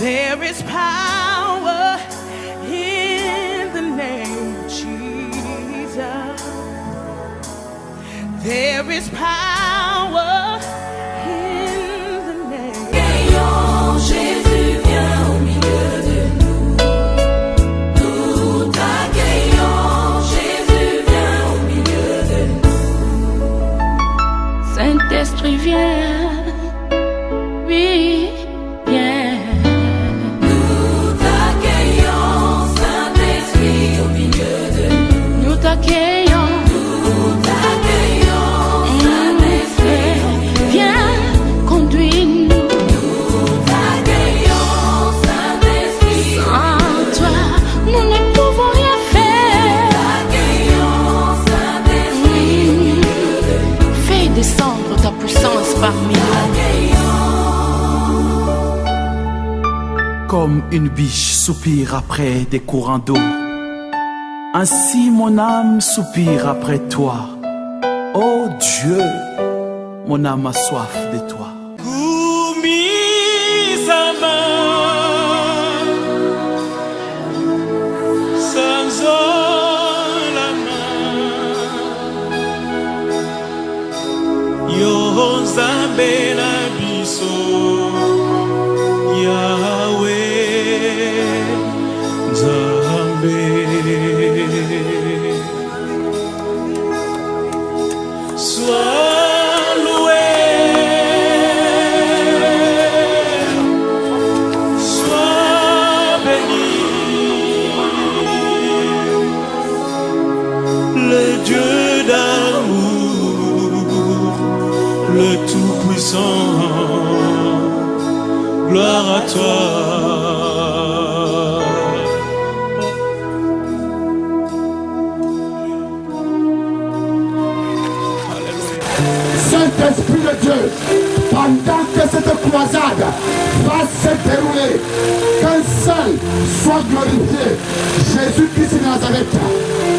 There is power in the name of Jesus. There is power in the name. Gagnant, Jésus vient au milieu de nous. Tout accueillant, Jésus vient au milieu de nous. Saint-Esprit vient, oui, viens. Nous t'accueillons, Saint-Esprit au milieu de nous. Nous t'accueillons. Ta puissance parmi nous. Comme une biche soupire après des courants d'eau, ainsi mon âme soupire après toi. Oh Dieu, mon âme a soif de toi. Nzambe na biso Yahweh Nzambe sois loué, sois béni, le Dieu d'amour, le Tout-Puissant, gloire à toi. Saint-Esprit de Dieu, pendant que cette croisade va se dérouler, qu'un seul soit glorifié, Jésus-Christ de Nazareth.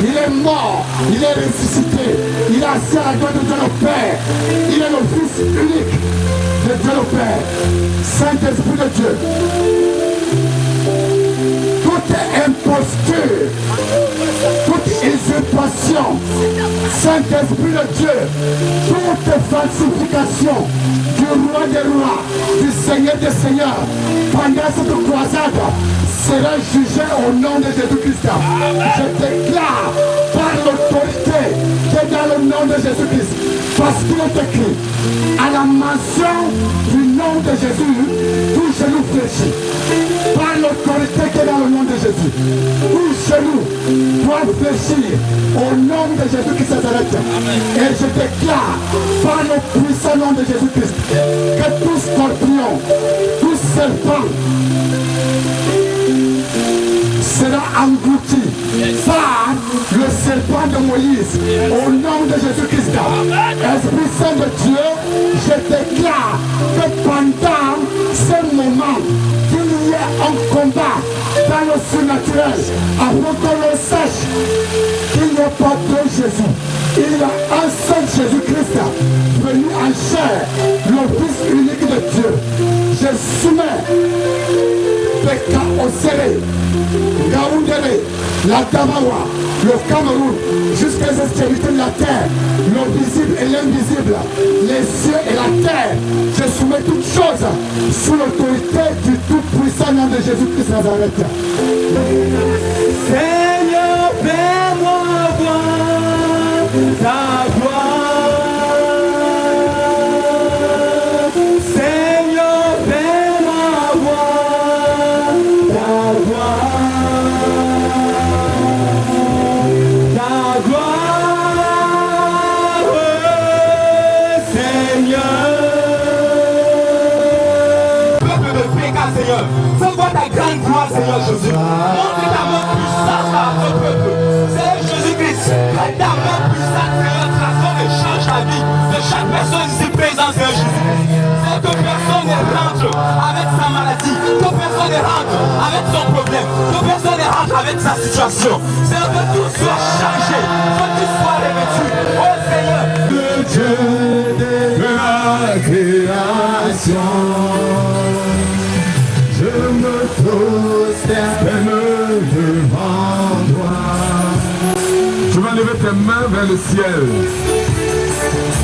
Il est mort, il est ressuscité, il est assis à la droite de Dieu le Père, il est le Fils unique de Dieu le Père. Saint-Esprit de Dieu, toute imposture, toute usurpation, Saint-Esprit de Dieu, toute falsification du roi des rois, du Seigneur des seigneurs, pendant cette croisade, sera jugé au nom de Jésus-Christ. Je déclare par l'autorité qui est dans le nom de Jésus-Christ, parce qu'il est écrit, à la mention du nom de Jésus, tout genou fléchit. Par l'autorité qui est dans le nom de Jésus, tout genou doit fléchir au nom de Jésus-Christ Nazareth. Et je déclare par le puissant nom de Jésus-Christ que tout scorpion, tout serpent sera englouti par le serpent de Moïse au nom de Jésus-Christ. Esprit Saint de Dieu, je déclare que pendant ce moment, qu'il y ait un combat dans le surnaturel, afin qu'on le sache qu'il n'y a pas de Jésus. Il y a un seul Jésus-Christ venu en chair, le Fils unique de Dieu. Je soumets Peka Osere, Gaoundere, la Damawa, le Cameroun, jusqu'aux extrémités de la terre, le visible et l'invisible, les cieux et la terre. Je soumets toutes choses sous l'autorité du tout-puissant nom de Jésus-Christ Nazareth. Seigneur, fais-moi voir ta gloire. Seigneur, fais-moi voir ta gloire. Ta gloire, Seigneur. Peuple de Péka, Seigneur, fais-moi ta grande gloire, Seigneur Jésus. Montre ta main puissante à ton peuple. Seigneur Jésus-Christ, ta main puissante, Seigneur, transforme et change la vie de chaque personne ici présente, Seigneur Jésus. C'est que personne ne rentre avec sa maladie, que personne ne rentre avec son problème, que personne ne rentre avec sa situation. Seigneur, que tout soit changé, que tout soit revêtu. Oh Seigneur, le Dieu de la création, je me mains vers le ciel.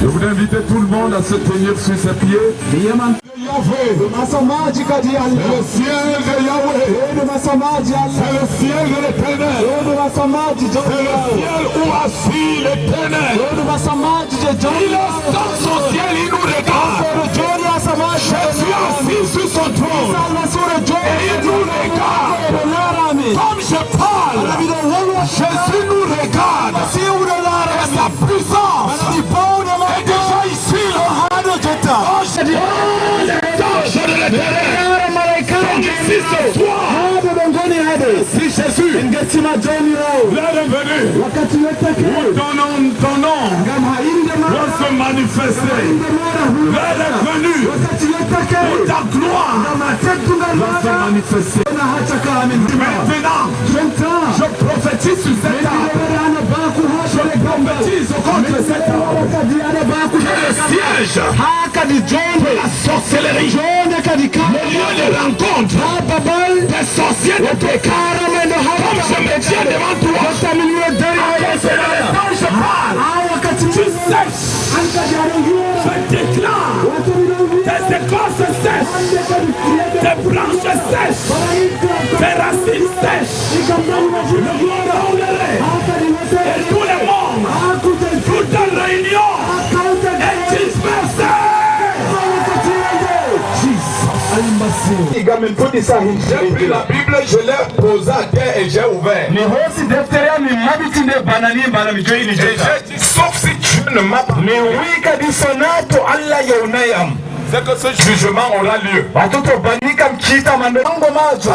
Je voudrais inviter tout le monde à se tenir sur ses pieds. Le ciel de Yahweh. C'est le ciel de l'Éternel. C'est le ciel où assis l'Éternel. Il est dans son ciel, il nous regarde. Jésus assis sur son trône. Et il nous regarde. Comme je parle, Jésus nous regarde. Et sa puissance est déjà ici. Je de l'Éternel. Ici ce soir. Si Jésus l'heure est venue où ton nom doit se manifester. L'heure est venue où ta gloire doit se manifester. Maintenant, je prophétise sur cette âme. Je prophétise contre cette âme. Que le siège de la sorcellerie, le lieu de rencontre des sorciers de péché, comme je me tiens devant toi, quand je parle, tu sèches. Je déclare, tes écorces sèches, tes branches sèches, tes racines sèches. Le monde roulerait et tout le monde, toute la réunion est dispersée. J'ai pris la Bible, je l'ai posée à terre et j'ai ouvert. Et j'ai dit, sauf si Dieu ne m'a pas. C'est que ce jugement aura lieu. Quand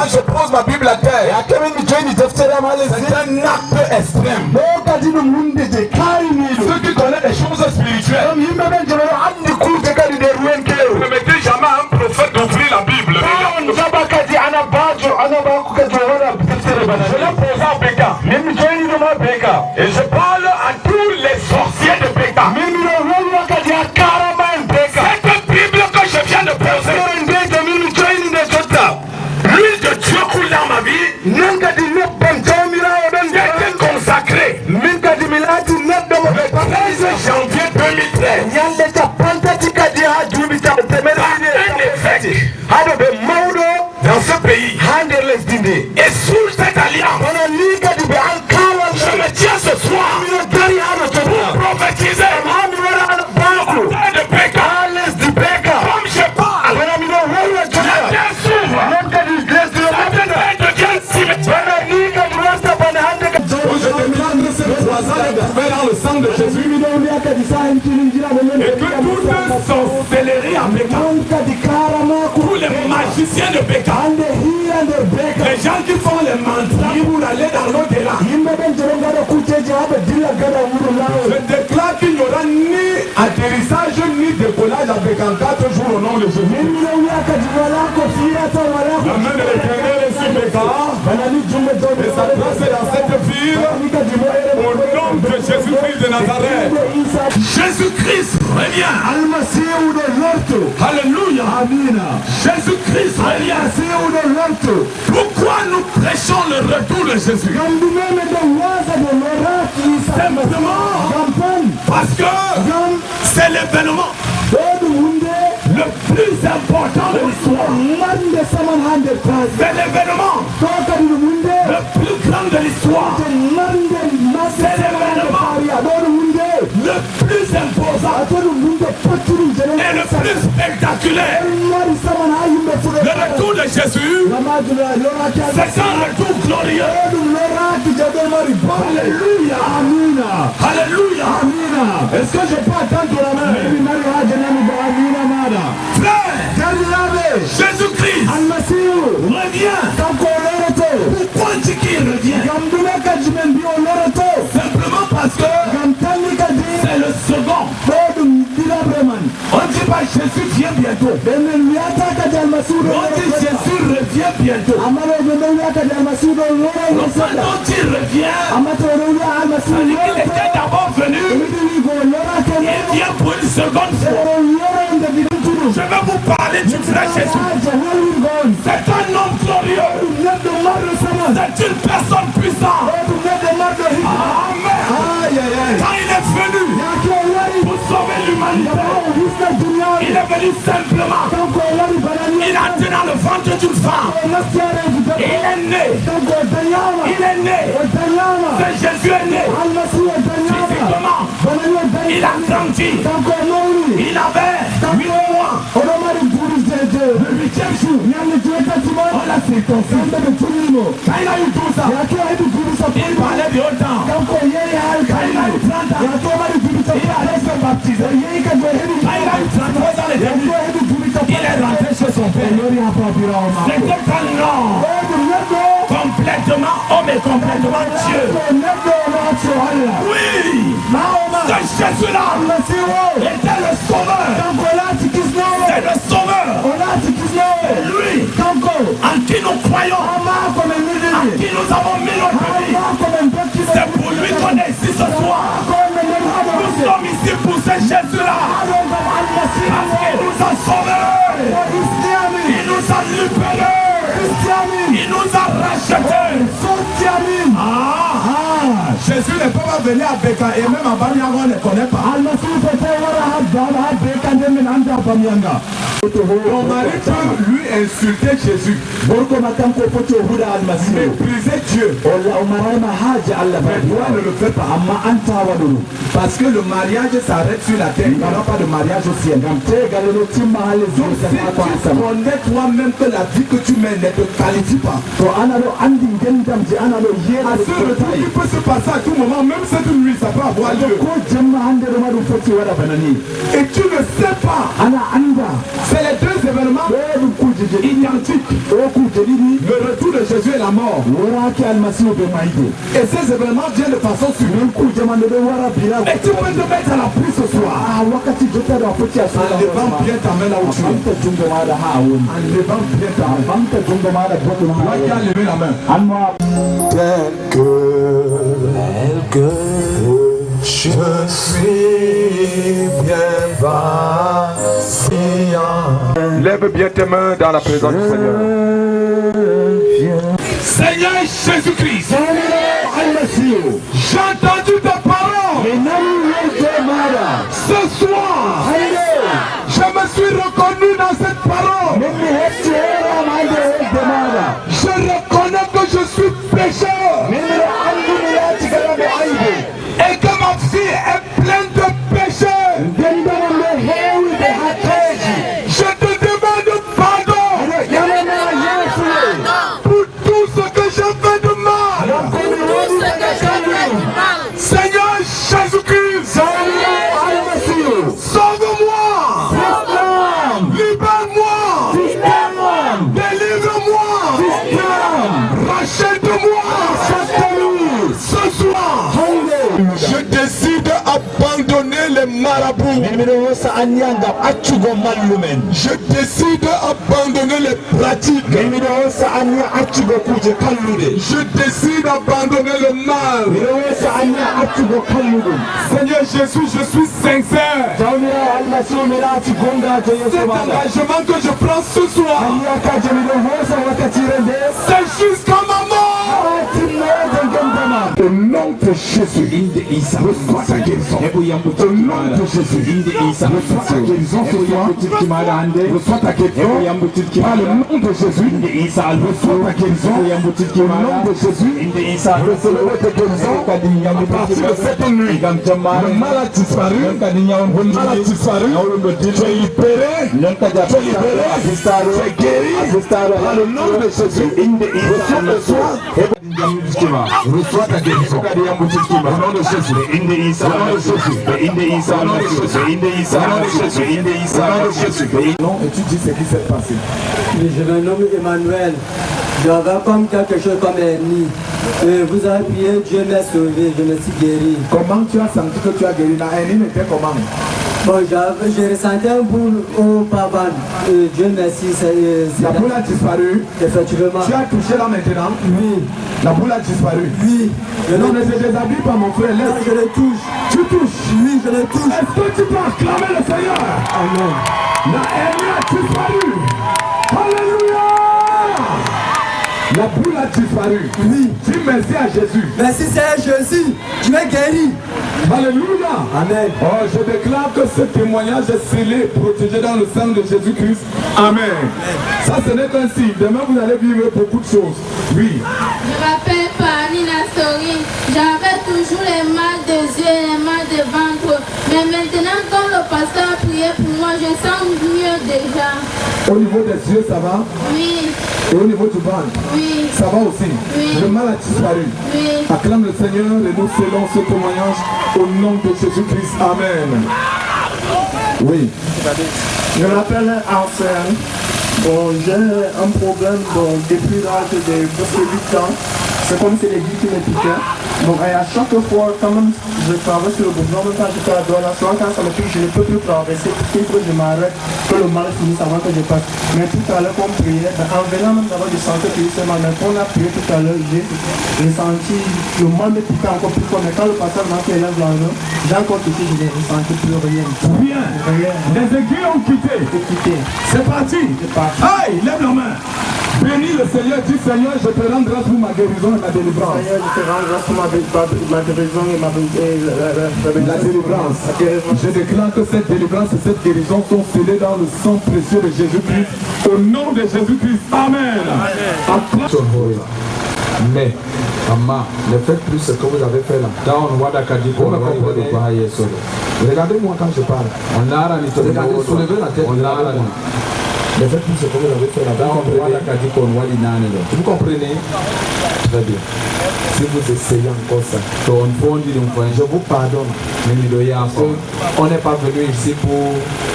je pose ma Bible à terre, c'est un acte extrême. Ceux qui connaissent les choses spirituelles ne mettez jamais un prophète d'ouvrir la Bible. Je l'ai posé à Péka. Et je parle à tous les sorciers de Péka. Cette Bible que je viens de poser, l'huile de Dieu coule dans ma vie. J'ai été consacré le 13 janvier 2013 dans ce pays. Et sous cette alliance, je me tiens ce soir pour prophétiser de Péka. Comme je parle, la terre s'ouvre. La terre devient cimetière. Dans le sang de Jésus. Et que toute sorcellerie à Péka, tous les magiciens de Péka, les gens qui font les mantras pour aller dans l'au-delà, je déclare qu'il n'y aura ni atterrissage ni décollage à Péka en 4 jours au nom de Jésus. La main de l'Éternel est sur Péka et sa place est dans cette ville au nom de Jésus-Christ de Nazareth. Jésus-Christ revient. Alléluia. Jésus-Christ revient. Pourquoi nous prêchons le retour de Jésus? Simplement parce que c'est l'événement le plus important de l'histoire. C'est l'événement le plus grand de l'histoire. C'est l'événement le plus imposant et le plus spectaculaire. Le retour de Jésus, c'est un retour glorieux. Alléluia. Alléluia. Est-ce que je peux attendre la main? Frère, Jésus-Christ revient. Pourquoi on dit qu'il revient? Simplement parce que c'est le second. On dit pas Jésus vient bientôt. On dit Jésus revient bientôt. Donc quand il revient, ça dit qu'il était d'abord venu. Il vient pour une seconde fois. Je vais vous parler du frère Jésus. C'est un homme glorieux. C'est une personne puissante. Amen. Quand sauver l'humanité. Il est venu simplement. Il a été dans le ventre d'une femme. Il est né. Il est né. C'est Jésus est né. Physiquement. Il a grandi. Il avait 8 mois. Le 8e jour. On l'a circoncis. Quand il a eu 12 ans, il parlait de haut temps. Quand il a eu 30 ans, il allait se baptiser. Quand il a eu 33 ans, les débuts, il est rentré chez son père. C'était un homme complètement homme et complètement Dieu. Oui, ce Jésus-là était le sauveur. C'est le sauveur. Lui, en qui nous croyons, en qui nous avons mis notre vie. C'est pour lui qu'on est ici ce soir. Nous sommes ici pour ce Jésus-là. Parce qu'il nous a sauvés. Il nous a libérés. Il nous a rachetés. Jésus ne peut pas venir à Beka et même à Banyanga on ne connaît pas. Ton mari peut lui insulter Jésus, mépriser Dieu. Mais toi ne le fais pas. Parce que le mariage s'arrête sur la terre. Il n'y aura pas de mariage au ciel. Donc si tu connais toi-même que la vie que tu mènes ne te qualifie pas. À ce retour qui peut se passer à tout moment, même cette nuit, ça peut avoir lieu. Et tu ne sais pas. C'est les deux événements identiques. Le retour de Jésus et la mort. Et ces événements viennent de façon suivante. Et tu peux te mettre à la pluie ce soir. En levant bien ta main là où tu es. En levant bien ta main. Toi qui as levé la main. Tel que je suis bien vacillant. Lève bien tes mains dans la présence du Seigneur. Seigneur Jésus-Christ, j'ai entendu ta parole. Ce soir, je me suis reconnu dans cette parole. Je reconnais que je suis pécheur. Et que ma vie est pleine de péchés. Je te demande pardon pour tout ce que j'ai fait de mal. Seigneur Jésus-Christ, sauve-moi, libère-moi, délivre-moi, rachète-moi. Ce soir, je décide d'abandonner les marabouts. Je décide d'abandonner les pratiques. Je décide d'abandonner le mal. Seigneur Jésus, je suis sincère. Cet engagement que je prends ce soir, c'est jusqu'à ma mort. Au nom de Jésus, reçois ta guérison. Au nom de Jésus, reçois ta guérison ce soir. Reçois ta guérison. Par le nom de Jésus, reçois ta guérison. Au nom de Jésus, recevez ta guérison. À partir de cette nuit, le mal a disparu. Le mal a disparu. Tu es libéré. Tu es libéré. Tu es guéri. Par le nom de Jésus, reçois le soir. Reçois ta guérison. Au nom de Jésus. Au nom de Jésus. Au nom de Jésus. Non, et tu dis ce qui s'est passé. Je me nomme Emmanuel. J'avais comme quelque chose comme hernie. Vous avez prié, Dieu m'a sauvé, je me suis guéri. Comment tu as senti que tu as guéri? La hernie n'était comment? Bon, j'ai ressenti un boule au pavane. Dieu merci. La boule a disparu. Effectivement. Tu as touché là maintenant? Oui. La boule a disparu? Oui. Non, ne te déshabille pas mon frère. Non, je le touche. Tu touches? Oui, je le touche. Est-ce que tu peux acclamer le Seigneur? Amen. La hernie a disparu. Alléluia. La boule a disparu. Oui. Dis merci à Jésus. Merci Seigneur Jésus. Tu m'as guéri. Alléluia. Amen. Oh, je déclare que ce témoignage est scellé, protégé dans le sang de Jésus-Christ. Amen. Ça, ce n'est qu'un signe. Demain, vous allez vivre beaucoup de choses. Oui. Je m'appelle Panina Story. J'avais toujours les mal des yeux et les mal de ventre. Mais maintenant, quand le pasteur a prié pour moi, je sens mieux déjà. Au niveau des yeux, ça va? Oui. Et au niveau du ventre? Oui. Ça va aussi? Oui. Le mal a disparu? Oui. Acclame le Seigneur et nous scellons ce témoignage au nom de Jésus-Christ. Amen. Oui. Je m'appelle Arsène. Bon, j'ai un problème depuis l'âge de presque 8 ans. C'est comme si les vies qui me piquaient. Donc à chaque fois, quand même, je traverse le boulevard, même quand je fais la douane, souvent quand ça me pique, je ne peux plus traverser. Il faut que je m'arrête, que le mal finisse avant que je passe. Mais tout à l'heure, comme prière, en venant même d'abord, je sentais que c'est mal. Mais quand on a prié tout à l'heure, j'ai senti le mal me piquer encore plus fort. Mais quand le pasteur m'a fait l'œuvre dans l'eau, j'ai encore quitté, je n'ai ressenti plus rien. Bien. Rien. Les aiguilles ont quitté. C'est parti. Aïe, lève la main. Bénis le Seigneur, dis Seigneur, je te rends grâce pour ma guérison et ma délivrance. Seigneur, je te rends grâce pour ma guérison et la délivrance. Je déclare que cette délivrance et cette guérison sont scellées dans le sang précieux de Jésus-Christ. Au nom de Jésus-Christ. Amen. Mais, maman, ne faites plus ce que vous avez fait là. Regardez-moi quand je parle. Regardez, soulevez la tête. Ne faites plus ce que vous avez fait là. Vous comprenez? Très bien. Si vous essayez encore ça, je vous pardonne. On n'est pas venu ici pour...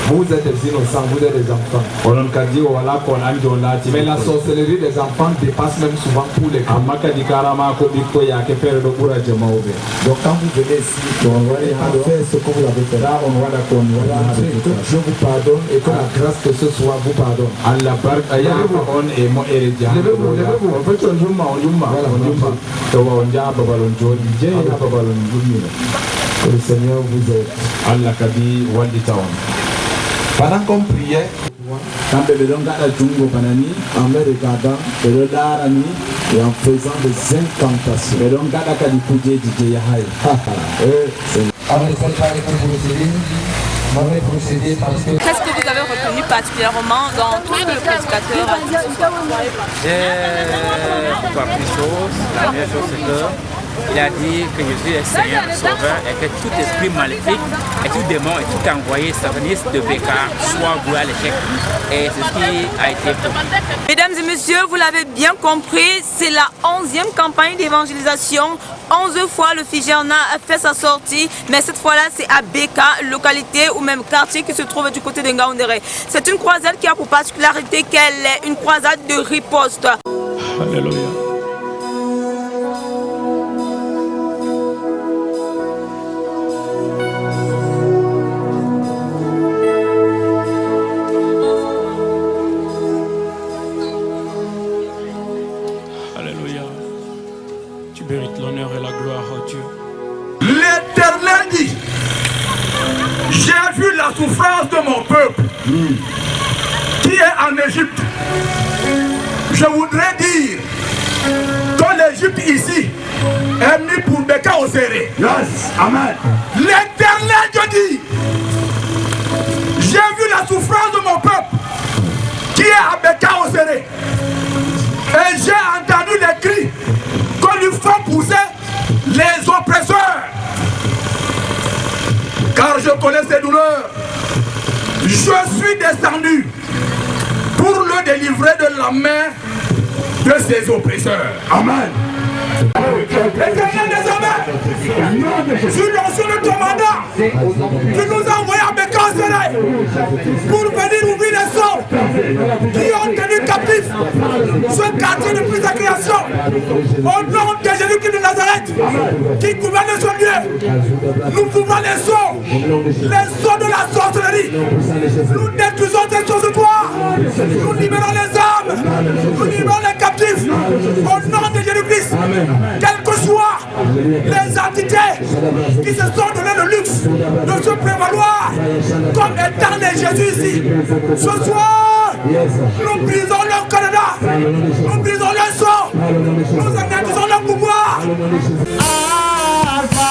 Vous êtes des innocents, vous êtes des enfants. Mais la sorcellerie des enfants dépasse même souvent pour les grands. Donc quand vous venez ici, faites ce que vous avez fait. Je vous pardonne et que la grâce que ce soit vous pardonne. Que le Seigneur vous aide. Pendant qu'on priait, en me regardant et en faisant des incantations. Qu'est-ce que vous avez retenu particulièrement dans tout ce que le prédicateur a dit ce soir? J'ai compris une chose. La première chose, c'est qu'il a dit que Jésus est Seigneur, Sauveur, et que tout esprit maléfique, et tout démon, et tout envoyé sataniste de Béka soit voué à l'échec. Et c'est ce qui a été fait. Mesdames et messieurs, vous l'avez bien compris, c'est la 11e campagne d'évangélisation. 11 fois le Figerna a fait sa sortie, mais cette fois-là c'est à Béka, localité ou même quartier qui se trouve du côté de Ngaoundéré. C'est une croisade qui a pour particularité qu'elle est une croisade de riposte. Alléluia. Mérite l'honneur et la gloire à Dieu. L'Éternel dit, j'ai vu la souffrance de mon peuple qui est en Égypte. Je voudrais dire que l'Égypte ici est mis pour Béka au serré. Yes, amen. L'Éternel Dieu dit, j'ai vu la souffrance de mon peuple qui est à Béka au serré. Et j'ai entendu les cris qu'on lui fait pousser les oppresseurs. Car je connais ses douleurs. Je suis descendu pour le délivrer de la main de ses oppresseurs. Amen. Éternel des armées, sur l'onction de ton mandat, tu nous as envoyé à Béka au serré pour venir ouvrir les sorts qui ont tenu captif ce quartier depuis sa création. Au nom de Jésus-Christ de Nazareth, qui gouverne ce lieu, nous pouvons les sorts de la sorcellerie. Nous détruisons ces choses toi. Nous libérons les âmes, nous libérons les captifs. Au nom de Jésus-Christ, quelles que soient les entités qui se sont donné le luxe de se prévaloir comme étant les Jésus ici, ce soir, nous brisons leur Canada, nous brisons leur sang, nous anéantissons leur pouvoir. Alpha.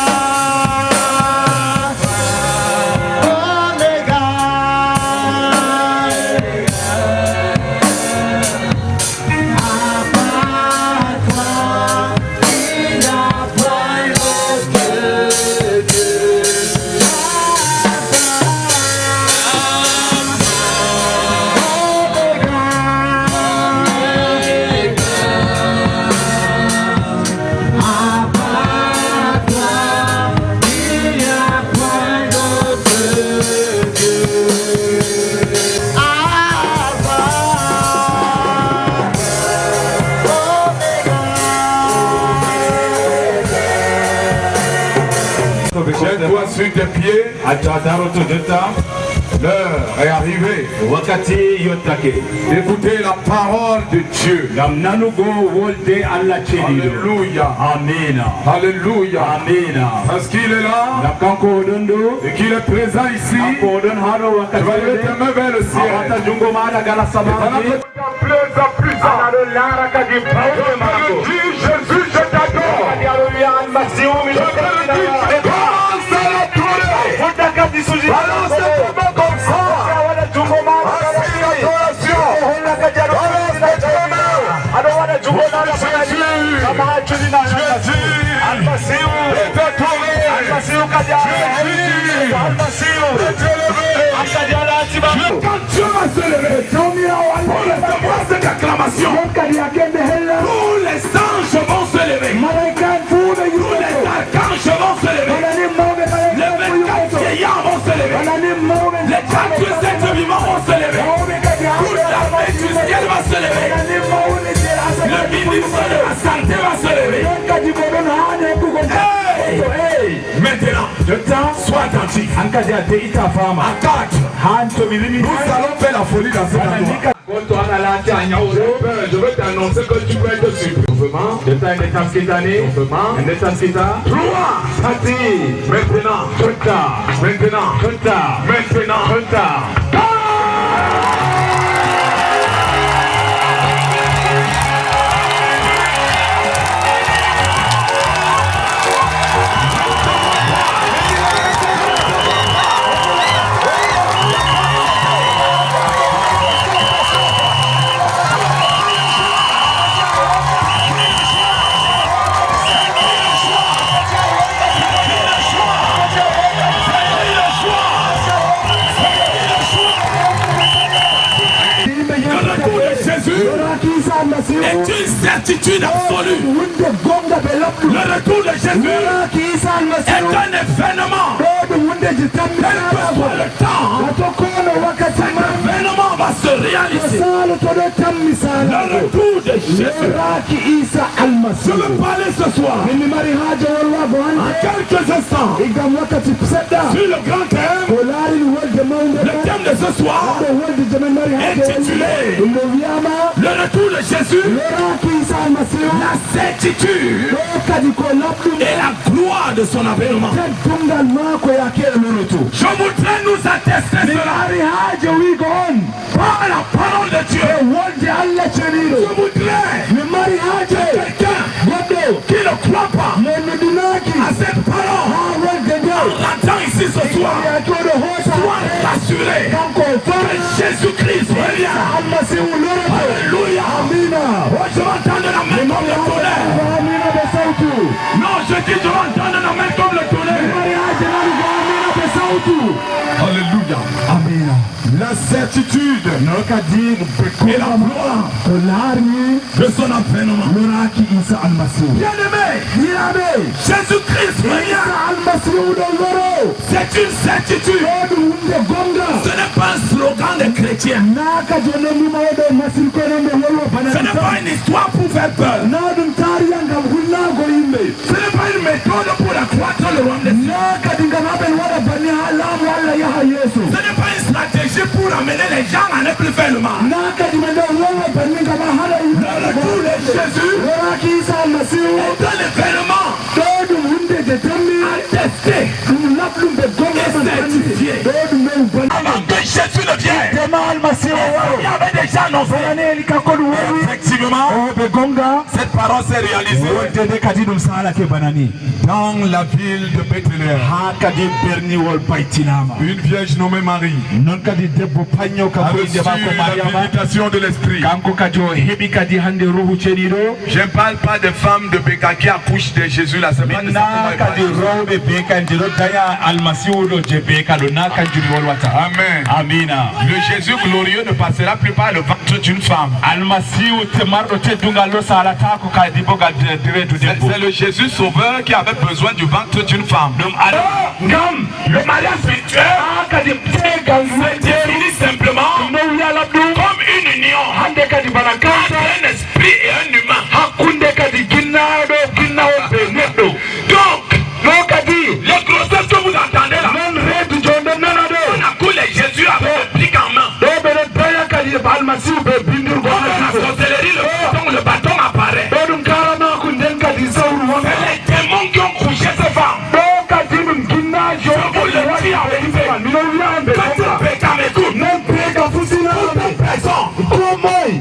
sur tes pieds. L'heure est arrivée d'écouter la parole de Dieu. Alléluia. Amen. Alléluia. Amen. Parce qu'il est là et qu'il est présent ici. Tu vas lever tes mains vers le ciel. Jésus, je t'adore. Quand Dieu va se lever pour recevoir cette acclamation, tous les anges vont se lever, tous les archanges vont se lever, les 24 vieillards vont se lever, les 4 êtres vivants vont se lever, toute l'armée du ciel va se lever, le ministre de la santé va se lever. Maintenant, sois attentif. À 4, nous allons faire la folie dans cette endroit. Je veux t'annoncer que tu peux être surpris. Maintenant. Est une certitude absolue. Le retour de Jésus est un événement. Quel que soit le temps, cet événement va se réaliser. Le retour de Jésus. Je veux parler ce soir en quelques instants sur le grand thème. Le thème de ce soir est intitulé le retour de Jésus, la certitude et la gloire de son avènement. Je voudrais nous attester cela par la parole de Dieu. Je voudrais que quelqu'un qui ne croit pas à cette parole en rentrant ici ce soir soit rassuré que Jésus-Christ revient. Alléluia. Oh, je vais entendre la main comme le tonnerre. Non, je dis je vais entendre la main comme le tonnerre. Alléluia. Amen. La certitude et la gloire de son avènement. Bien-aimé, Jésus-Christ revient. C'est une certitude. Ce n'est pas un slogan des chrétiens. Ce n'est pas une histoire pour faire peur. Ce n'est pas une méthode pour accroître le royaume des cieux. Ce n'est pas une stratégie pour amener les gens à ne plus faire le mal. Le retour de Jésus est un événement attesté et certifié. Avant que Jésus ne vienne, il y avait déjà annoncé. Effectivement, cette parole s'est réalisée dans la ville de Bethléem. Une vierge nommée Marie a reçu la visitation de l'Esprit. Je ne parle pas des femmes de Béka qui accouchent de Jésus la semaine Amen. Amina. Le Jésus glorieux ne passera plus par le ventre d'une femme. C'est le Jésus sauveur qui avait besoin du ventre d'une femme. Le mariage spirituel se définit simplement comme une union entre un esprit et un humain. Donc, les grossesses que vous entendez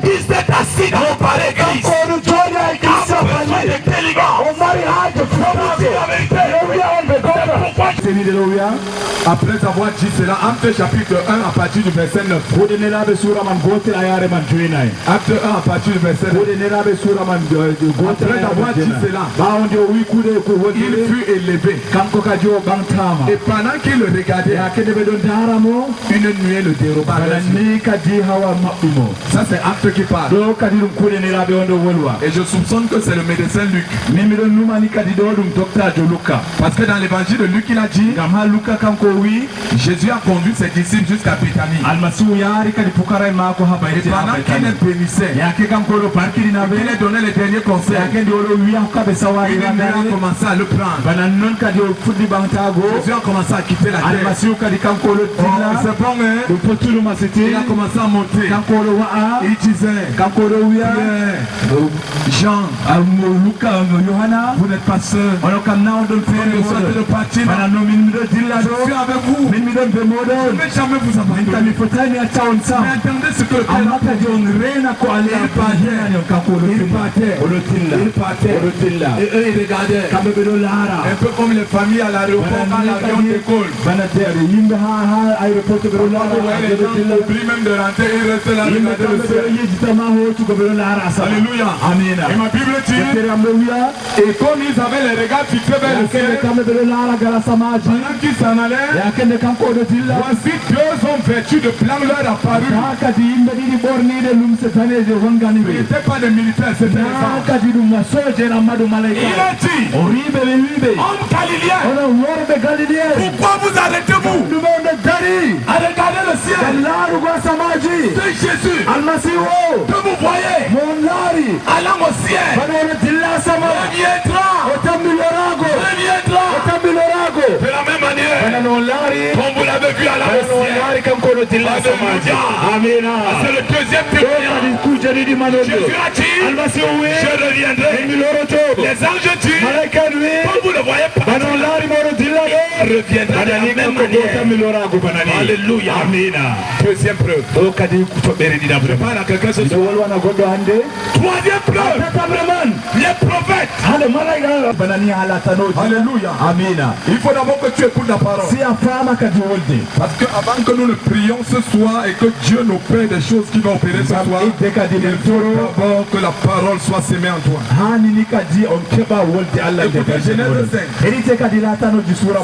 Il s'est assis dans le palais d'église. Après avoir dit cela, Acte chapitre 1 à partir du verset 9. Acte 1 à partir du verset 9. Après avoir dit cela, il fut élevé. Et pendant qu'il le regardait, une nuée le déroba. Ça c'est Acte qui parle. Et je soupçonne que c'est le médecin Luc. Parce que dans l'évangile de Luc il a dit, Jésus a conduit ses disciples jusqu'à Béthanie. Et pendant qu'il les bénissait, il a donné les derniers conseils. Il a commencé à le prendre. Jésus a commencé à quitter la terre. C'est bon, hein? Il a commencé à monter. Il disait, Jean, vous n'êtes pas seuls. Vous de partir. Je suis avec vous. Je ne vais jamais vous abandonner. Mais attendez ce que le Père il partait. Et eux ils regardaient. Un peu comme les familles à l'aéroport quand l'avion décolle. On oublie même de rentrer et rester là. Alléluia. Et ma Bible dit, et comme ils avaient les regards fixés vers le ciel, pendant qu'ils s'en allaient, voici deux hommes vêtus de blanc leur apparus. Ils n'étaient pas des militaires, c'était des hommes. Il a dit, homme galilien, pourquoi vous arrêtez-vous à regarder le ciel? C'est Jésus que vous voyez allant au ciel. De la même manière, comme vous l'avez vu allant au ciel. Alléluia. C'est le deuxième témoignage. Jésus a dit, je reviendrai. Les anges disent, comme vous le voyez pas, il reviendra de la même manière. Alléluia. Deuxième preuve. Je parle à quelqu'un ce soir. Troisième preuve. Les prophètes. Alléluia. Il faut d'abord que tu écoutes la parole. Parce que avant que nous le prions ce soir et que Dieu nous paie des choses qui vont opérer ce soir, il faut d'abord que la parole soit sémée en toi. Genèse 5.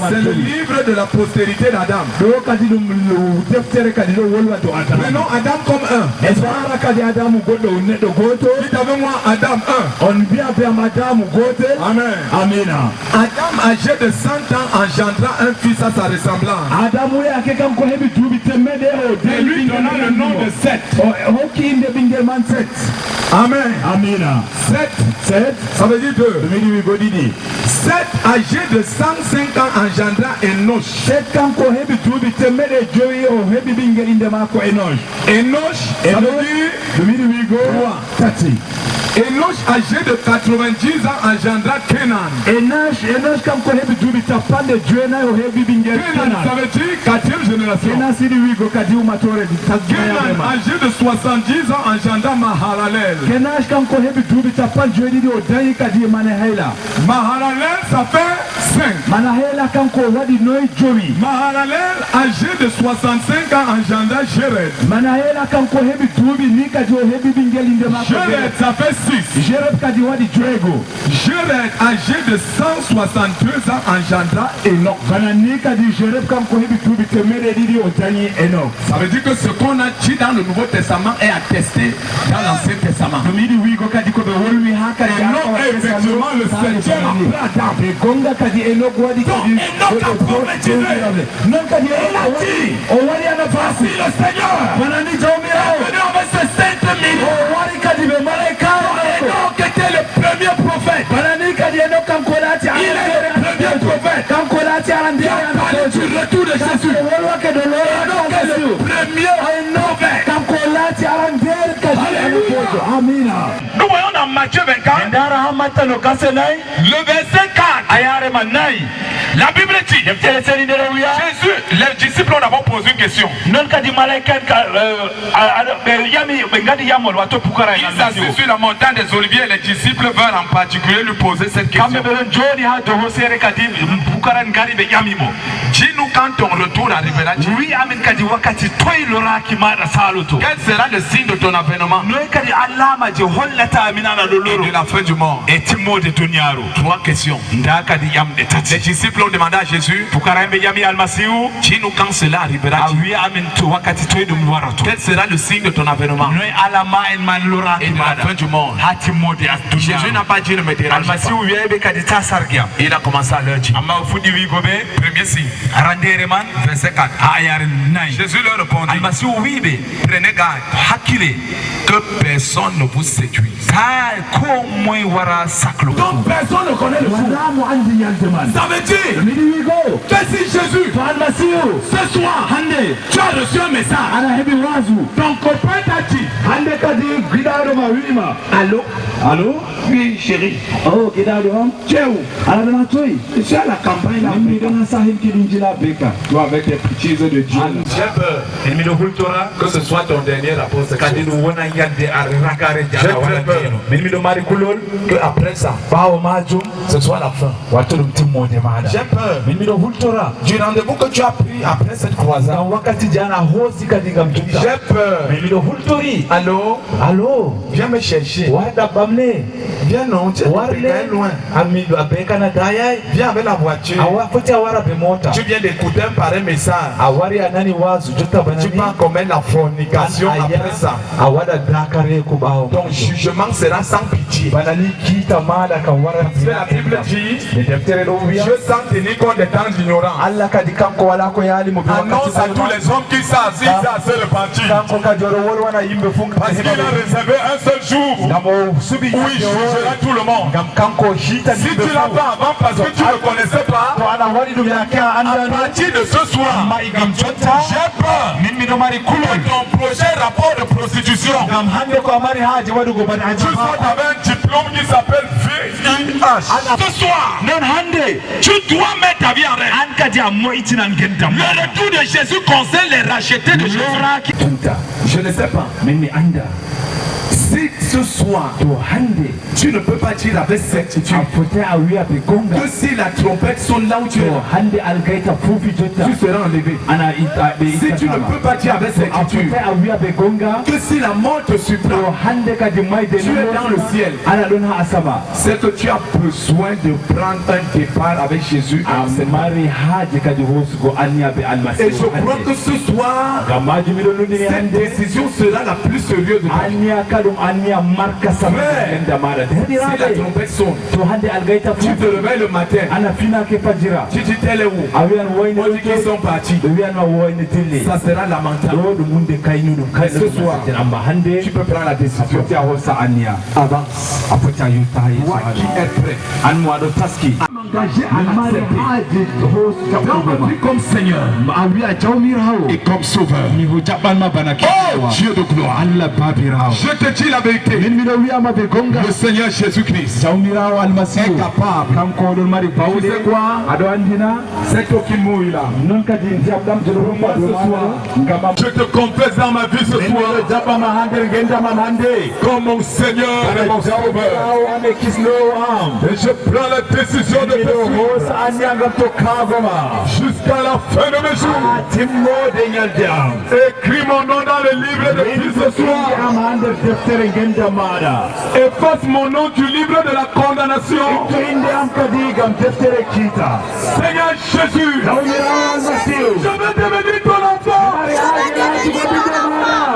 C'est le livre de la postérité d'Adam. Prenons Adam comme un. Dites avec moi Adam 1. Amen. Adam âgé de 100 ans engendra un fils à sa ressemblance. Et lui donna le nom de Seth. Amen. 7, ça veut dire 2. Seth âgé de 105 ans engendra Enoch. Enoch, ça veut dire 3. Enoch âgé de 90 ans engendra Kenan. Kenan, ça veut dire 4e génération. Kenan âgé de 70 ans engendra Mahalalel. Mahalalel ça fait 5. Mahalalel âgé de 65 ans engendra Jared. Jared ça fait 6. Jared âgé de 162 ans engendra Enoch. Ça veut dire que ce qu'on a dit dans le Nouveau Testament est attesté dans l'Ancien Testament. Enoch est effectivement le 7e après Adam. Donc Enoch a prophétisé. Il a dit, voici le Seigneur est venu avec ses 5000. Enoch était le premier prophète. Il est le premier prophète. Qui a parlé du retour de Jésus. Enoch est le premier prophète. Alléluia. Nous voyons dans Matthieu 24, le verset 4. La Bible dit, Jésus, les disciples disciples ont d'abord posé une question. Ils s'assurent sur la montagne des Oliviers et les disciples veulent en particulier lui poser cette question. Dis-nous quand ton retour arrivera. Quel sera le signe de ton avènement et de la fin du monde? Trois questions. Les disciples ont demandé à Jésus, dis-nous quand cela arrivera. Quel sera le signe de ton avènement et de la fin du monde? Jésus n'a pas dit ne me dérange pas. Il a commencé à leur dire. Premier signe. Verset 4. Jésus leur répondit, prenez garde que personne ne vous séduise. Donc personne ne connaît le fou. Ça veut dire que si Jésus, ce soir, tu as reçu un message, ton copain t'a dit, allô? Allô? Oui, chérie. Oh, tu es où? Je suis à la campagne là. Toi avec tes petits de Dieu. J'ai peur que ce soit ton dernier rapport sexuel. J'ai très peur que après ça, ce soit la fin. J'ai peur du rendez-vous que tu as pris après cette croisade. J'ai peur. Allô? Allô? Viens me chercher. Viens non, tu es loin. Viens avec la voiture. Tu viens d'écouter un pareil message. Tu vas commettre la fornication après ça. Ton jugement sera sans pitié. Parce que la Bible dit, Dieu sans tenir compte des temps ignorants. Annonce à tous les hommes qui savent s'ils savent se repentir. Parce qu'il a réservé un seul jour où il jugera tout le monde. Si tu l'as pas avant parce que tu ne connaissais pas, à partir de ce soir, j'ai peur que ton projet rapport de prostitution, tu sois avec un diplôme qui s'appelle VIH. Ce soir, tu dois mettre ta vie en règle. Le retour de Jésus concerne les rachetés de Jésus. Je ne sais pas. Si ce soir, tu ne peux pas dire avec certitude que si la trompette sonne là où tu es, tu seras enlevé. Si tu ne peux pas dire avec certitude que si la mort te surprend, tu es dans le ciel, c'est que tu as besoin de prendre un départ avec Jésus. Et je crois que ce soir, cette décision sera la plus sérieuse de ta vie. Si la trompette sonne, tu te réveilles le matin, tu dis tel est où? On dit qu'ils sont partis. Ça sera lamentable. Ce soir, tu peux prendre la décision. Avance. Toi qui es prêt m'engager à l'accepter comme Seigneur et comme Sauveur. Oh Dieu de gloire, je te dis la vérité, le Seigneur Jésus-Christ est capable. Tu sais quoi? C'est toi qui mouille là. Je te confesse dans ma vie ce soir comme mon Seigneur et mon Sauveur. Et je prends la décision de te suivre jusqu'à la fin de mes jours. Écris mon nom dans le livre de vie ce soir. Efface mon nom du livre de la condamnation. Seigneur Jésus, je veux devenir ton enfant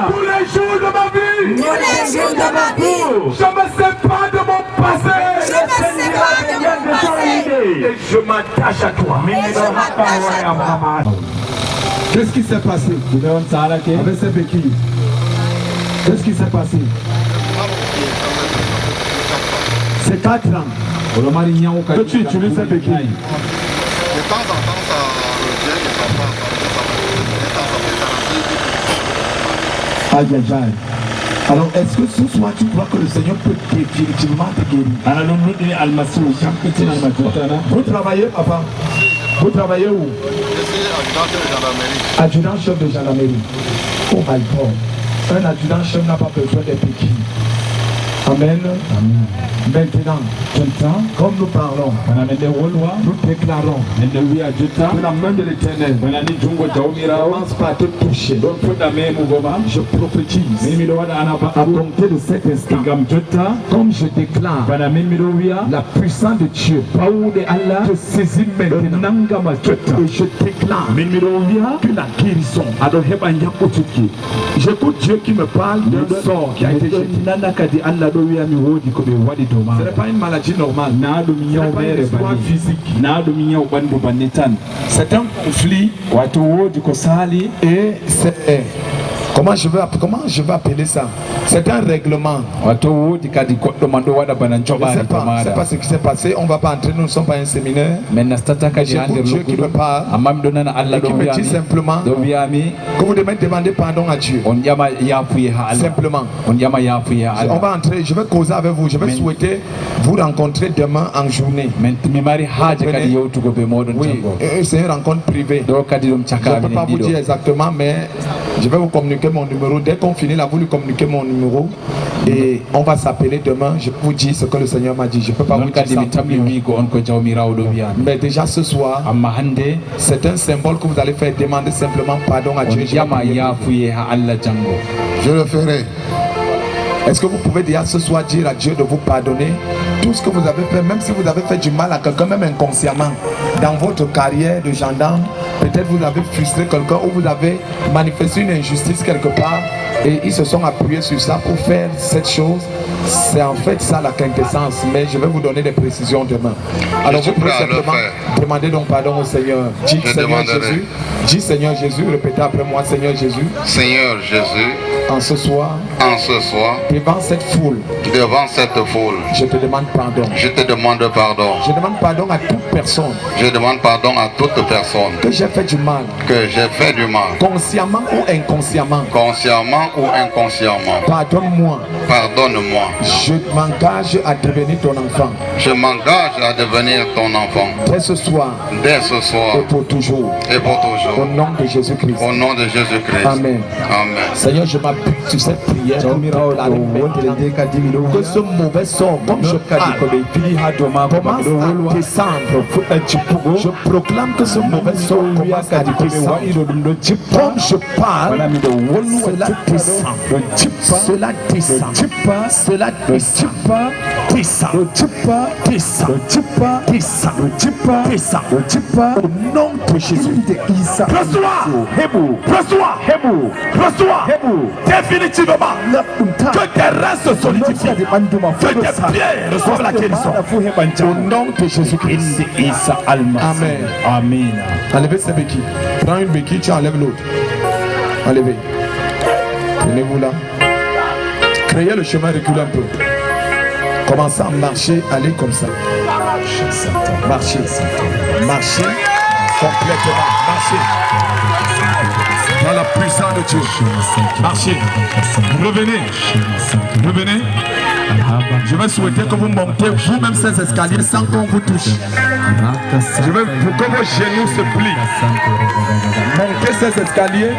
tous les jours de ma vie. Je me sépare de mon passé. Et je m'attache à toi. Qu'est-ce qui s'est passé avec ces béquilles? Qu'est-ce qui s'est passé? C'est 4 ans que tu utilises ces béquilles. De temps en temps, ça revient de papa. Aïe aïe aïe. Alors, est-ce que ce soir tu crois que le Seigneur peut définitivement te guérir? Vous travaillez, papa? Vous travaillez où? Je suis adjudant-chef de gendarmerie. Adjudant-chef de gendarmerie. Oh my God. Un adjudant-chef n'a pas besoin des piquets. Amen. Maintenant, comme nous parlons, nous déclarons que la main de l'Éternel commence par te toucher. Je prophétise à compter de cet instant, comme je déclare la puissance de Dieu te saisit maintenant. Et je déclare que la guérison. J'écoute Dieu qui me parle d'un sort qui a été jeté. Ce n'est pas une maladie normale. Ce n'est pas une histoire physique. C'est un conflit. Et c'est... Comment je vais appeler ça? C'est un règlement. Je ne sais pas ce qui s'est passé. On ne va pas entrer, nous ne sommes pas un séminaire. J'écoute Dieu qui me parle et qui me dit simplement que vous devez demander pardon à Dieu. Simplement. On va entrer, je vais causer avec vous. Je vais souhaiter vous rencontrer demain en journée. Oui, c'est une rencontre privée. Je ne peux pas vous dire exactement, mais je vais vous communiquer mon numéro. Dès qu'on finit là, vous lui communiquez mon numéro et on va s'appeler demain. Je vais vous dire ce que le Seigneur m'a dit. Je ne peux pas vous dire ça. Mais déjà ce soir, c'est un symbole que vous allez faire. Demander simplement pardon à Dieu. Je le ferai. Est-ce que vous pouvez déjà ce soir dire à Dieu de vous pardonner tout ce que vous avez fait, même si vous avez fait du mal à quelqu'un, même inconsciemment, dans votre carrière de gendarme, peut-être vous avez frustré quelqu'un ou vous avez manifesté une injustice quelque part et ils se sont appuyés sur ça pour faire cette chose. C'est en fait ça la quintessence, mais je vais vous donner des précisions demain. Alors vous pouvez simplement demander donc pardon au Seigneur. Dis Seigneur Jésus. Dis Seigneur Jésus, répétez après moi Seigneur Jésus. Seigneur Jésus. En ce soir, devant cette foule, je te demande pardon. Je te demande pardon. Je demande pardon à toute personne. Je demande pardon à toute personne. Que j'ai fait du mal. Que j'ai fait du mal. Consciemment ou inconsciemment. Consciemment ou inconsciemment. Pardonne-moi. Pardonne-moi. Je m'engage à devenir ton enfant. Je m'engage à devenir ton enfant. Dès ce soir. Dès ce soir. Et pour toujours. Et pour toujours. Au nom de Jésus-Christ. Au nom de Jésus-Christ. Amen. Amen. Seigneur, je m'appuie sur cette prière pour que ce mauvais sort, comme je parle, commence à descendre. Je proclame que ce mauvais sort commence à descendre. Comme je parle, cela descend. Cela descend. Cela descend. Descend. Au nom de Jésus. Reçois définitivement que tes restes solidifient, que tes pieds reçoivent la guérison. Au nom de Jésus-Christ. Amen. Amen. Enlevez ces béquilles. Prends une béquille, tu enlèves l'autre. Enlevez. Tenez-vous là. Créez le chemin, reculez un peu. Commencez à marcher, allez comme ça. Marchez. Marchez complètement. Marchez. Dans la puissance de Dieu. Marchez. Revenez. Je vais souhaiter que vous montez vous-même ces escaliers sans qu'on vous touche. Je veux que vos genoux se plient. Montez ces escaliers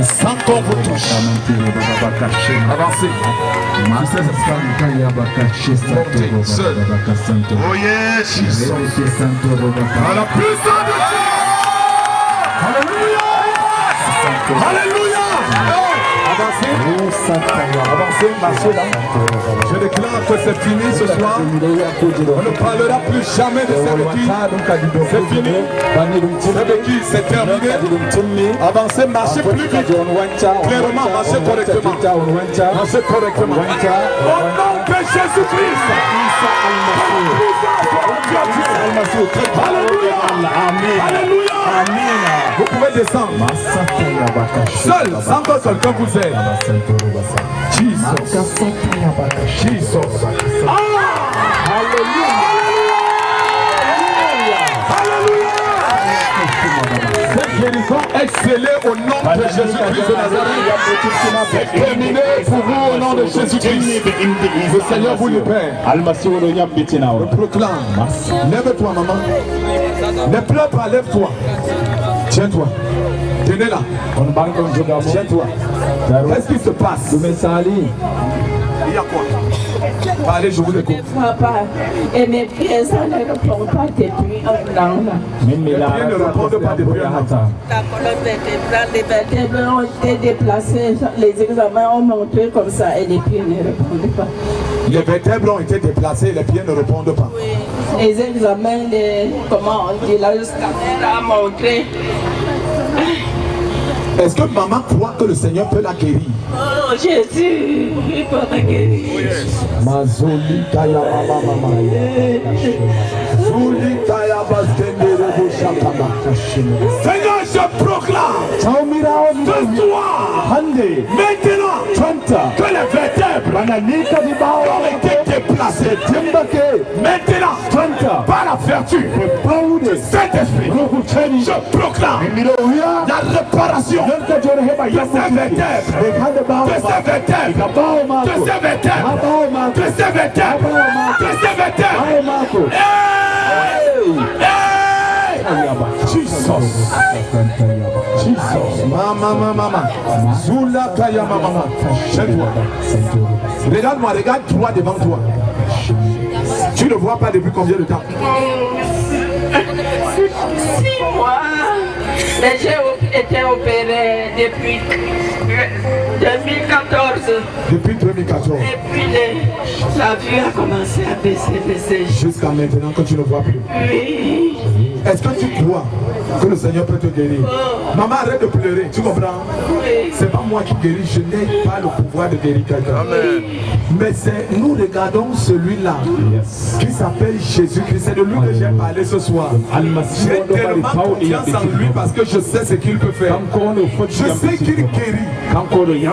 sans qu'on vous touche. Avancez. Ces escaliers. Montez seul. Oh yes. Dans la puissance de Dieu. Alléluia. Alléluia. Avancez, marchez là. Je déclare que c'est fini ce soir. On ne parlera plus jamais de ces béquilles. C'est fini. Ces béquilles, c'est terminé. Avancez, marchez plus vite. Clairement, marchez correctement. Marchez correctement. Au nom de Jésus-Christ. Alléluia. Alléluia. Vous pouvez descendre. Seul, sans que quelqu'un vous aide. Jesus. Alléluia. Cette guérison est scellée au nom de Jésus-Christ de Nazareth. C'est terminé pour vous au nom de Jésus-Christ. Le Seigneur vous libère. Je proclame. Lève-toi, maman. Ne pleure pas, lève-toi. Tiens-toi. Tenez là. Tiens-toi. Qu'est-ce qui se passe? Il y a quoi? Allez, je vous écoute. Papa, et mes pieds, ça ne répond pas depuis un an. Mes pieds ne répondent pas depuis un an. La colonne vertébrale, les vertèbres ont été déplacées. Les examens ont montré comme ça et les pieds ne répondent pas. Les vertèbres ont été déplacées et les pieds ne répondent pas. Oui. Les examens, comment on dit, le scanner a montré. Est-ce que maman croit que le Seigneur peut la guérir? Oh Jésus, il peut la guérir. Seigneur, je proclame ce soir, maintenant, que les vertèbres ont été déplacées. Maintenant, par la vertu du Saint-Esprit, je proclame la réparation de ces vertèbres, de ces vertèbres, de ces vertèbres, de ces vertèbres, de ces vertèbres. Jesus. Mama. Zula Kaya Mama. Regarde-moi, regarde toi devant toi. Tu ne vois pas depuis combien de temps? 6 mois. Mais j'ai été opéré depuis 2014. Depuis 2014. Et puis la vue a commencé à baisser. Jusqu'à maintenant que tu ne vois plus. Oui. Est-ce que tu crois que le Seigneur peut te guérir? Maman, arrête de pleurer, tu comprends? Oui. C'est pas moi qui guéris, je n'ai pas le pouvoir de guérir quelqu'un. Mais nous regardons celui-là qui s'appelle Jésus-Christ. C'est de lui que j'ai parlé ce soir. J'ai tellement confiance en lui parce que je sais ce qu'il peut faire. Je sais qu'il guérit.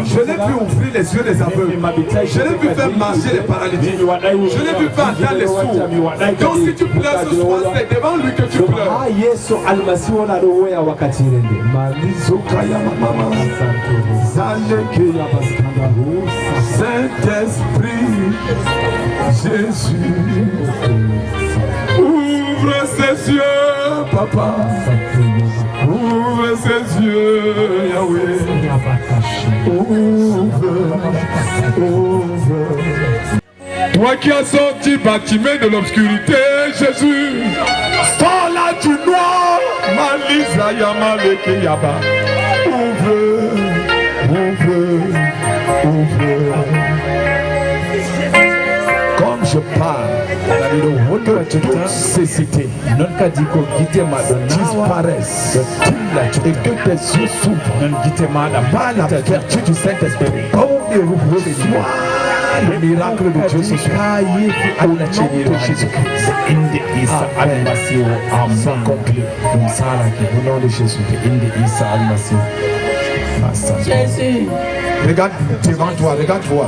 Je l'ai vu ouvrir les yeux des aveugles. Je l'ai vu faire marcher les paralytiques. Je l'ai vu faire entendre les sourds. Donc si tu pleures ce soir, c'est devant lui que tu pleures. Saint-Esprit, Jésus, ouvre ses yeux, papa. Ouvre ses yeux, Yahweh. Ouvre. Toi qui as sorti Bartimée de l'obscurité, Jésus, sors là du noir, Malisa Yamaleke Yaba. Ouvre. Comme je parle, que toutes ces cités disparaissent et que tes yeux s'ouvrent par la vertu du Saint-Esprit. Reçois le miracle de Dieu ce soir. Au nom de Jésus-Christ. S'accomplit. Au nom de Jésus. Jésus. Regarde devant toi, regarde-toi.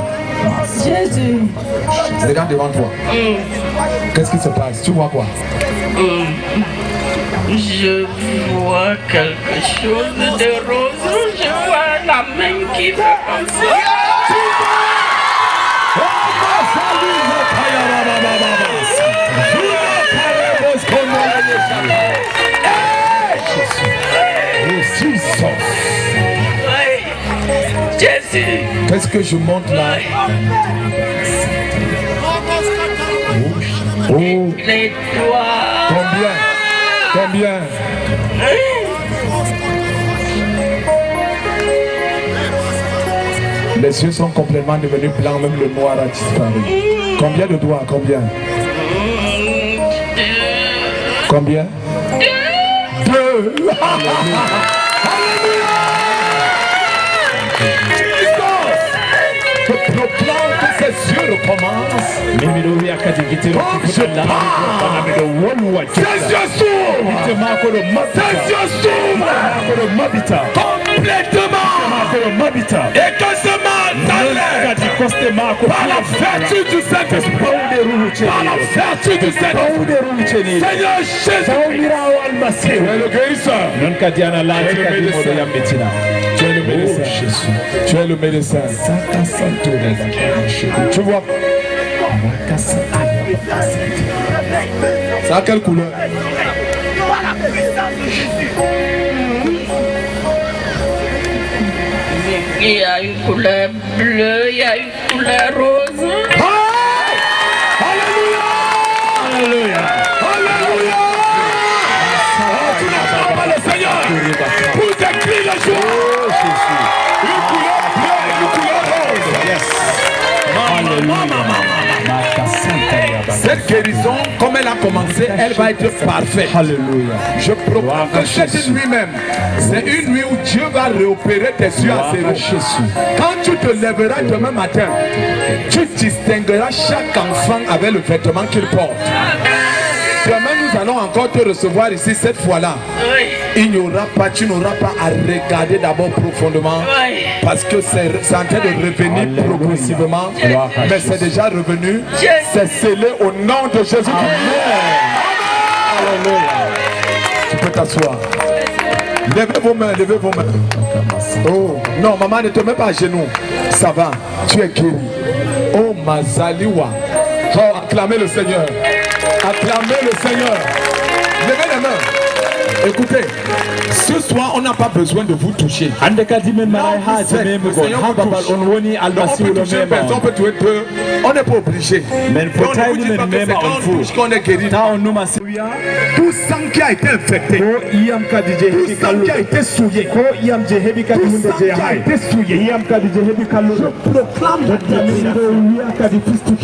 Jésus. Regarde devant toi. Qu'est-ce qui se passe? Tu vois quoi? Je vois quelque chose de rose. Je vois la main qui va comme ça. Jésus. Qu'est-ce que je montre là? Les doigts. Combien? Les yeux sont complètement devenus blancs, même le noir a disparu. Combien de doigts? Combien? 2. Je proclame que ces yeux recommencent. Comme je parle, ces yeux s'ouvrent complètement. Et que ce mal t'enlève par la vertu du Saint-Esprit. Par la vertu du Saint-Esprit. Seigneur Jésus, tu es le guérisseur. Tu es le médecin. Tu es le médecin. Tu vois? Ça a quelle couleur? Il y a une couleur bleue, il y a une couleur rose. Alléluia! Alléluia! Alléluia! Tu n'entends pas le Seigneur pour tes cris de joie. Une couleur bleue, une couleur rose. Cette guérison, comme elle a commencé, elle va être parfaite. Alléluia. Je proclame que cette nuit même, c'est une nuit où Dieu va réopérer tes yeux à zéro. Quand tu te lèveras demain matin, tu distingueras chaque enfant avec le vêtement qu'il porte. Demain, nous allons encore te recevoir ici cette fois-là. Il n'y aura pas, tu n'auras pas à regarder d'abord profondément parce que c'est en train de revenir progressivement. Mais c'est déjà revenu. C'est scellé au nom de Jésus. Alléluia. Tu peux t'asseoir. Levez vos mains, levez vos mains. Oh, non, maman, ne te mets pas à genoux. Ça va, tu es guéri. Oh, Mazaliwa. Oh, acclamez le Seigneur. Acclamez le Seigneur. Levez les mains. Écoutez, ce soir, on n'a pas besoin de vous toucher. On peut toucher personne, on peut tuer peu. On n'est pas obligé. Mais on ne vous dit pas que c'est quand on touche qu'on est guéri. Tout sang qui a été infecté, tout sang qui a été souillé, tout sang qui a été souillé,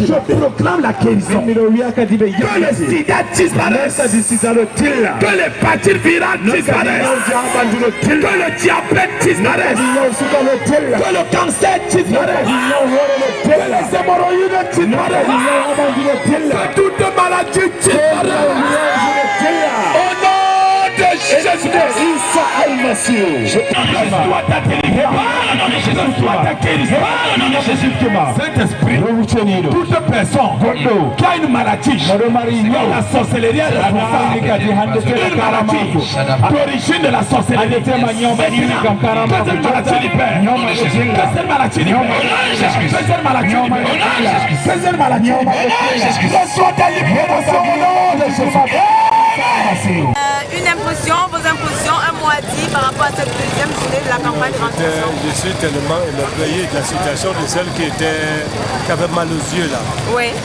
je proclame la guérison. Que le sida disparaisse, que les parties virales disparaissent, que le diabète disparaisse, que le cancer disparaisse, que les hémorroïdes disparaissent, que toute maladie disparaisse. Au nom de Jésus-Christ, je proclame ta délivrance. Saint-Esprit, toute personne qui a une maladie, la sorcellerie est responsable d'une maladie d'origine de la sorcellerie. Que cette maladie libère. Que cette maladie libère. Que cette maladie libère. Que cette maladie libère. Reçois ta libération au nom de Jésus. Une impression, vos impressions, un mot à dire par rapport à cette deuxième journée de la campagne d'évangélisation. Je suis tellement émerveillé de la situation de celle qui avait mal aux yeux là,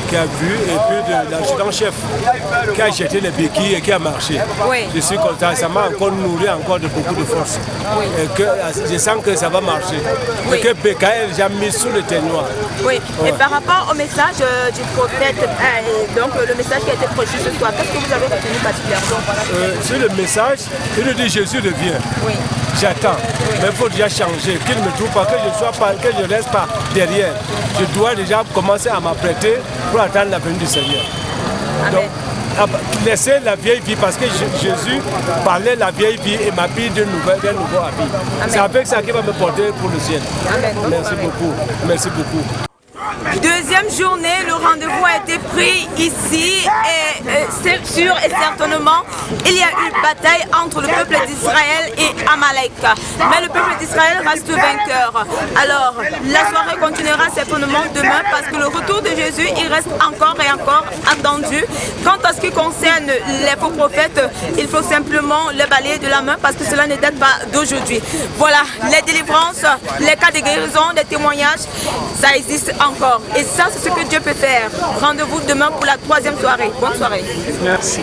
qui a vu, et puis de l'adjudant-chef qui a jeté les béquilles et qui a marché. Je suis content, ça m'a encore nourri encore de beaucoup de force. Et que je sens que ça va marcher. Et que Béka est déjà mis sous le ténoir. Oui, et par rapport au message du prophète, donc le message qui a été prêché ce soir, qu'est-ce que vous avez retenu particulièrement? Sur le message, il nous dit Jésus revient. J'attends, mais il faut déjà changer, qu'il ne me trouve pas, que je ne reste pas derrière. Je dois déjà commencer à m'apprêter pour attendre la venue du Seigneur. Donc, laisser la vieille vie, parce que Jésus parlait de la vieille vie et m'habille d'un nouveau habit. C'est avec ça qu'il va me porter pour le ciel. Merci beaucoup. Merci beaucoup. Deuxième journée, le rendez-vous a été pris ici et c'est sûr et certainement il y a eu bataille entre le peuple d'Israël et Amalek. Mais le peuple d'Israël reste vainqueur. Alors la soirée continuera certainement demain parce que le retour de Jésus il reste encore et encore attendu. Quant à ce qui concerne les faux prophètes, il faut simplement les balayer de la main parce que cela ne date pas d'aujourd'hui. Voilà, les délivrances, les cas de guérison, des témoignages, ça existe encore. Et ça, c'est ce que Dieu peut faire. Rendez-vous demain pour la troisième soirée. Bonne soirée. Merci.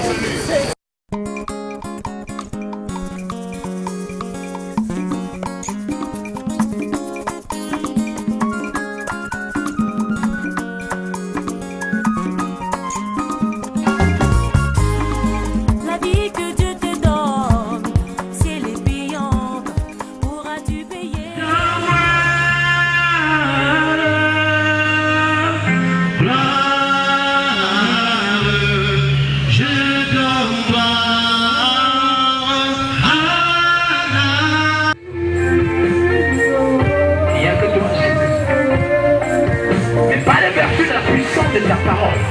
La vie que Dieu te donne, si elle est payante, pourras-tu payer? De ta parole.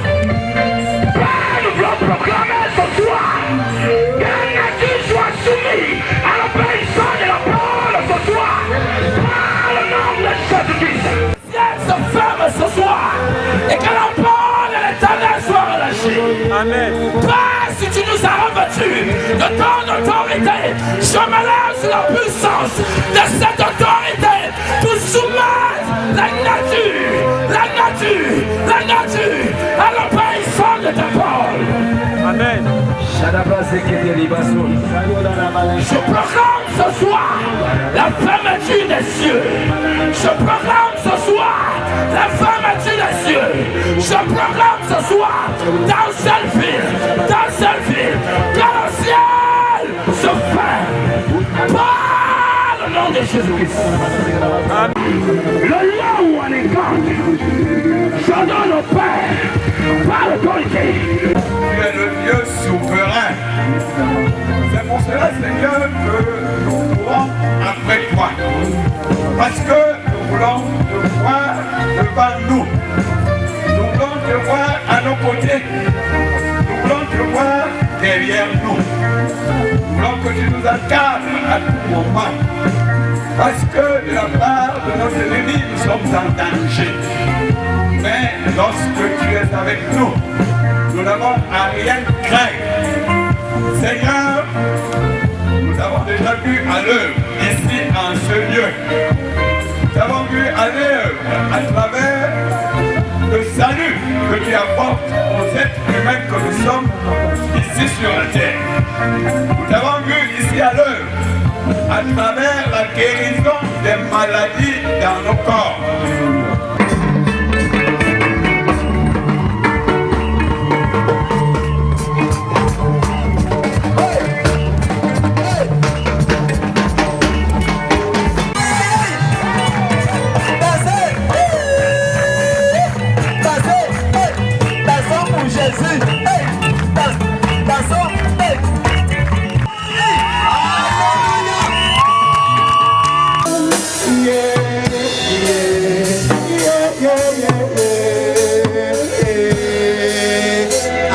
Par le blanc proclamé ce soir, que tu sois soumis à l'obéissance de la parole ce soir. Par le nom de Jésus-Christ. Ciel se ferme ce soir et que la parole de l'Éternel soit relâchée. Amen. Père, si tu nous as revêtus de ton autorité, je me lève sous la puissance de cette autorité pour Je proclame ce soir la fermeture des cieux. Je proclame ce soir la fermeture des cieux. Je proclame ce soir dans cette ville, que le ciel se ferme par le nom de Jésus-Christ. Le lieu où on est gang, je donne au Père par l'autorité. Tu es le Dieu souverain. C'est pour cela, Seigneur, que nous courons après toi. Parce que nous voulons te voir devant nous. Nous voulons te voir à nos côtés. Nous voulons te voir derrière nous. Nous voulons que tu nous encadres à tout moment. Parce que de la part de notre ennemi, nous sommes en danger. Mais lorsque tu es avec nous, nous n'avons à rien craindre. Seigneur, nous avons déjà vu à l'œuvre ici en ce lieu. Nous avons vu à l'œuvre à travers le salut que tu apportes aux êtres humains que nous sommes ici sur la terre. Nous avons vu ici à l'œuvre à travers la guérison des maladies dans nos corps.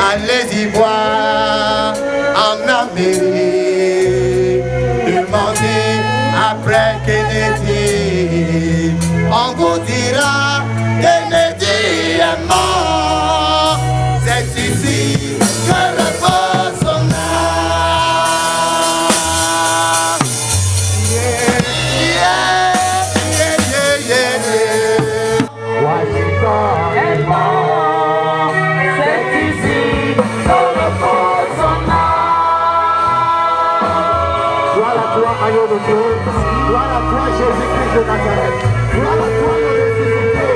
Allez-y voir en Amérique, demandez après Kennedy, on vous dira Kennedy est mort, c'est ici que repose son âme. Washington est mort, c'est ici que repose son âme. Gloire à toi, agneau de Dieu. Gloire à toi, Jésus-Christ de Nazareth. Gloire à toi, le ressuscité.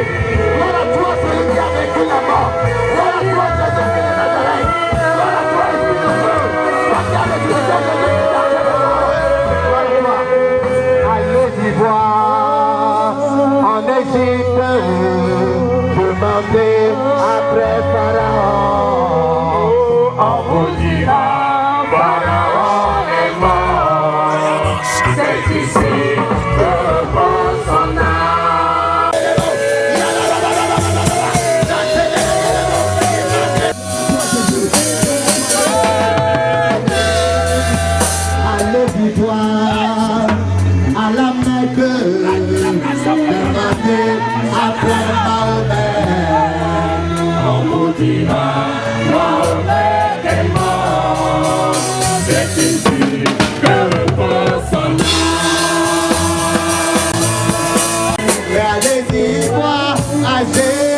Gloire à toi, celui qui a vécu la mort. Gloire à toi, Jésus-Christ de Nazareth. Gloire à toi, Esprit de Dieu. Toi qui as vécu le Jésus de Nazareth. Gloire à toi. Allez-y voir en Égypte. Demandez après Pharaon. On vous dira, Pharaon est mort. C'est ici que repose son âme. Allez-y voir à la Mecque, demandez après Mahomet. On vous dira, Mahomet est mort. C'est ici que repose son âme. Et allez-y voir à Jérusalem.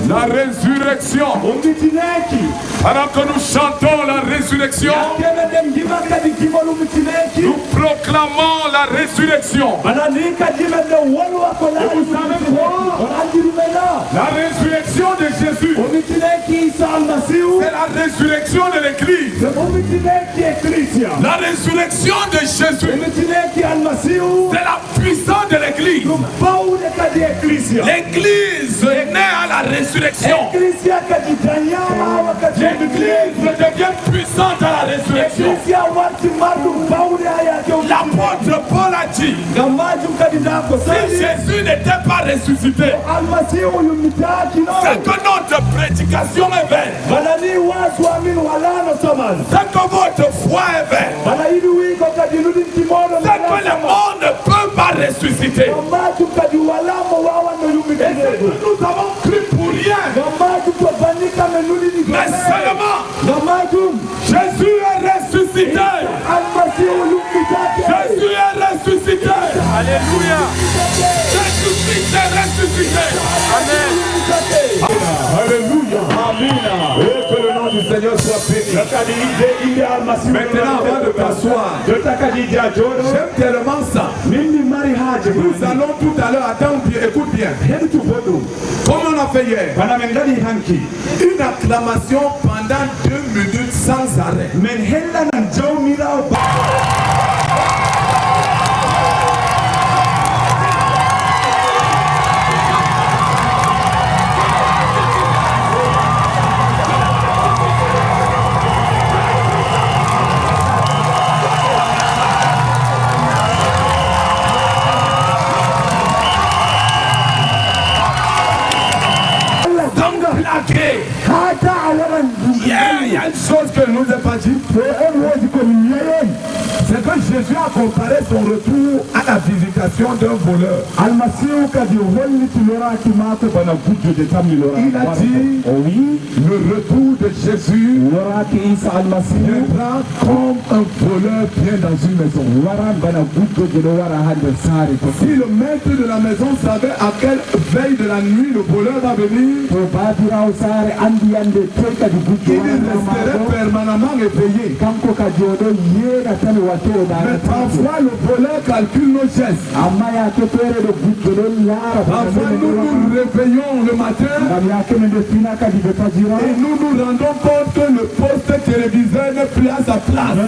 La résurrection. Pendant que nous chantons la résurrection, nous proclamons la résurrection. Et vous savez quoi? La résurrection de Jésus C'est la résurrection de l'Église. La résurrection de Jésus. C'est la puissance de l'Église. L'Église naît à la résurrection. L'Église devient puissante à la résurrection. L'apôtre Paul a dit, si Jésus n'était pas ressuscité, c'est que notre prédication est vaine. C'est que votre foi est vaine. C'est que le monde ne peut pas ressusciter. Et nous avons cru pour rien. Mais seulement Jésus est ressuscité. Jésus est ressuscité. Alléluia. Jésus-Christ est ressuscité. Amen. Alléluia. Amen. Et que le nom du Seigneur soit béni. Maintenant, avant de t'asseoir, j'aime tellement ça. Nous allons tout à l'heure, attends bien, écoute bien. Comme on a fait hier, une acclamation pendant 2 minutes sans arrêt. Il y a une chose que nous n'avons pas dit. C'est que Jésus a comparé son retour à la visitation d'un voleur. Il a dit, le retour de Jésus viendra comme un voleur vient dans une maison. Si le maître de la maison savait à quelle veille de la nuit le voleur va venir, il resterait permanemment éveillé. Mais parfois le voleur calcule nos gestes. Parfois nous nous réveillons le matin et nous nous rendons compte que le poste téléviseur n'est plus à sa place. Nous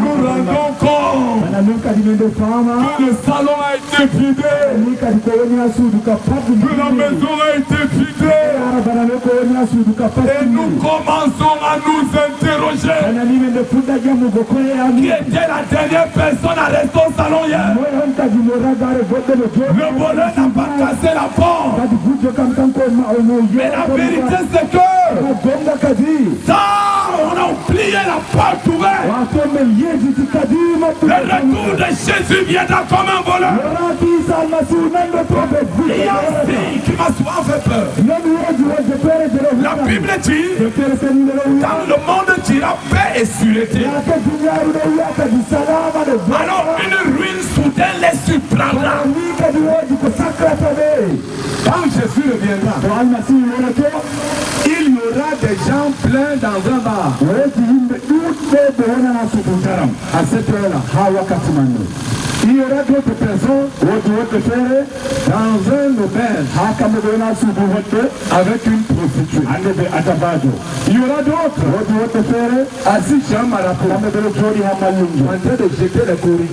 nous rendons compte que le salon a été vidé, que la maison a été vidée. Et nous commençons à nous interroger. Qui était la dernière personne à rester au salon hier? Le voleur n'a pas cassé la porte. Mais la vérité c'est que ça, on a oublié la porte ouverte. Le retour de Jésus viendra comme un voleur. Il y a un signe qui m'a souvent fait peur. La Bible dit, dans le monde dira paix et sûreté. Alors une ruine soudaine les surprendra. Quand Jésus reviendra, il y aura des gens pleins dans un bar. À cette heure-là, il y aura d'autres personnes dans un auberge avec une prostituée. Il y aura d'autres assis chez un marabout en train de jeter les courriers.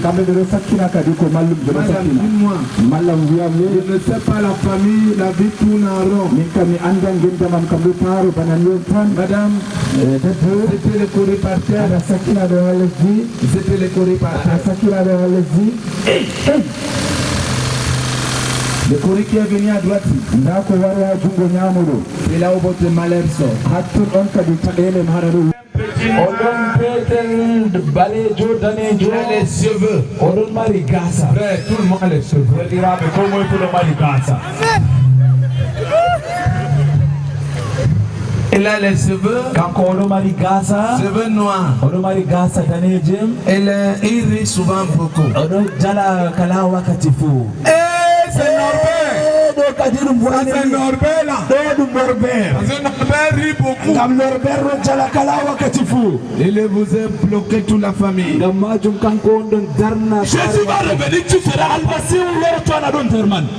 Madame, dis-moi, je ne sais pas la famille, la vie tourne en rond. Madame, c'était les courriers par terre. C'était les courriers par terre. Le courrier qui est venu à droite, c'est là où votre malheur sort. Il a les cheveux. Frère, tout le monde a les cheveux. Il a les cheveux, cheveux noirs. Il rit souvent beaucoup. Et c'est Norbert. c'est Norbert là. Norbert rit beaucoup. Il vous a bloqué toute la famille. Jésus va revenir, tu seras Almasihu.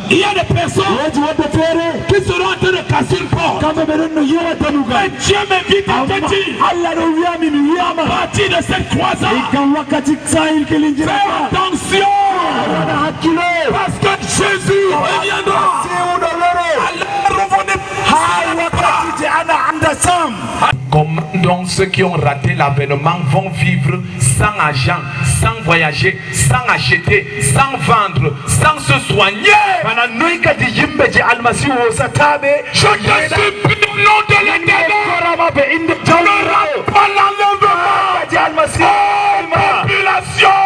Il y a des personnes qui seront en train de casser une porte. Mais Dieu m'invite à te dire, à partir de cette croisade, fais attention, parce que Jésus reviendra. Comme donc ceux qui ont raté l'avènement vont vivre sans argent, sans voyager, sans acheter, sans vendre, sans se soigner. Je te supplie au nom de l'Éternel, ne rate pas l'enlèvement. Population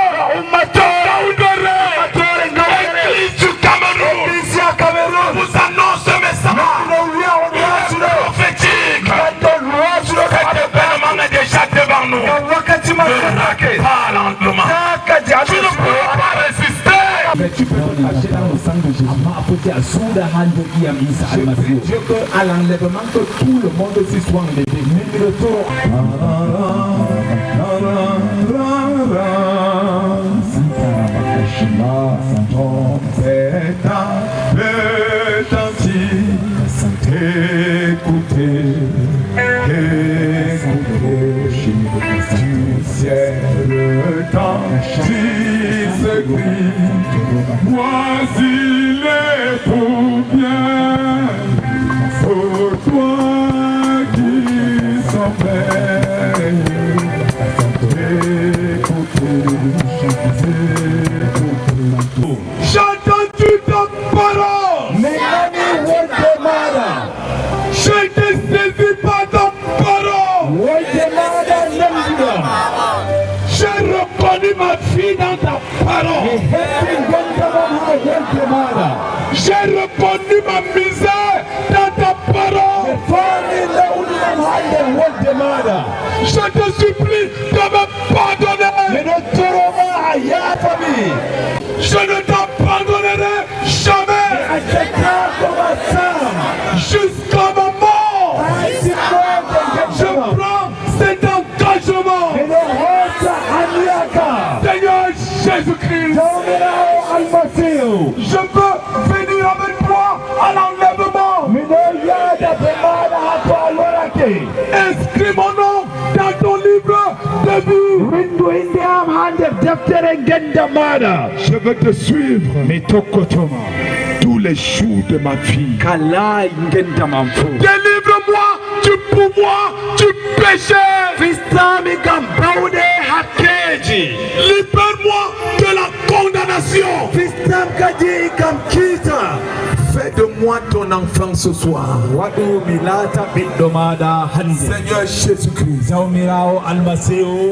Église du Cameroun, vous annonce ce message prophétique. Cet événement est déjà devant nous. Ne rate pas l'enlèvement. Tu ne pourras pas résister. Mais tu peux te cacher dans le sang de Jésus. Je prie Dieu qu'à l'enlèvement, que tout le monde s'y soit enlevé. Écoutez, tu sais le temps, Jésus-Christ, voici les pour bien, pour toi qui sommeille. J'ai entendu ta parole. J'ai été saisi par ta parole. J'ai reconnu ma fille dans ta parole. J'ai reconnu ma misère dans ta parole. Je te supplie de me pardonner. Je ne t'abandonnerai jamais. Jusqu'à ma mort. Je prends cet engagement. Seigneur Jésus-Christ, je veux venir avec toi à l'enlèvement. Inscris mon nom dans ton livre de vie. Je veux te suivre tous les jours de ma vie. Délivre-moi du pouvoir du péché. Libère-moi de la condamnation. Fais de moi ton enfant ce soir. Seigneur Jésus-Christ,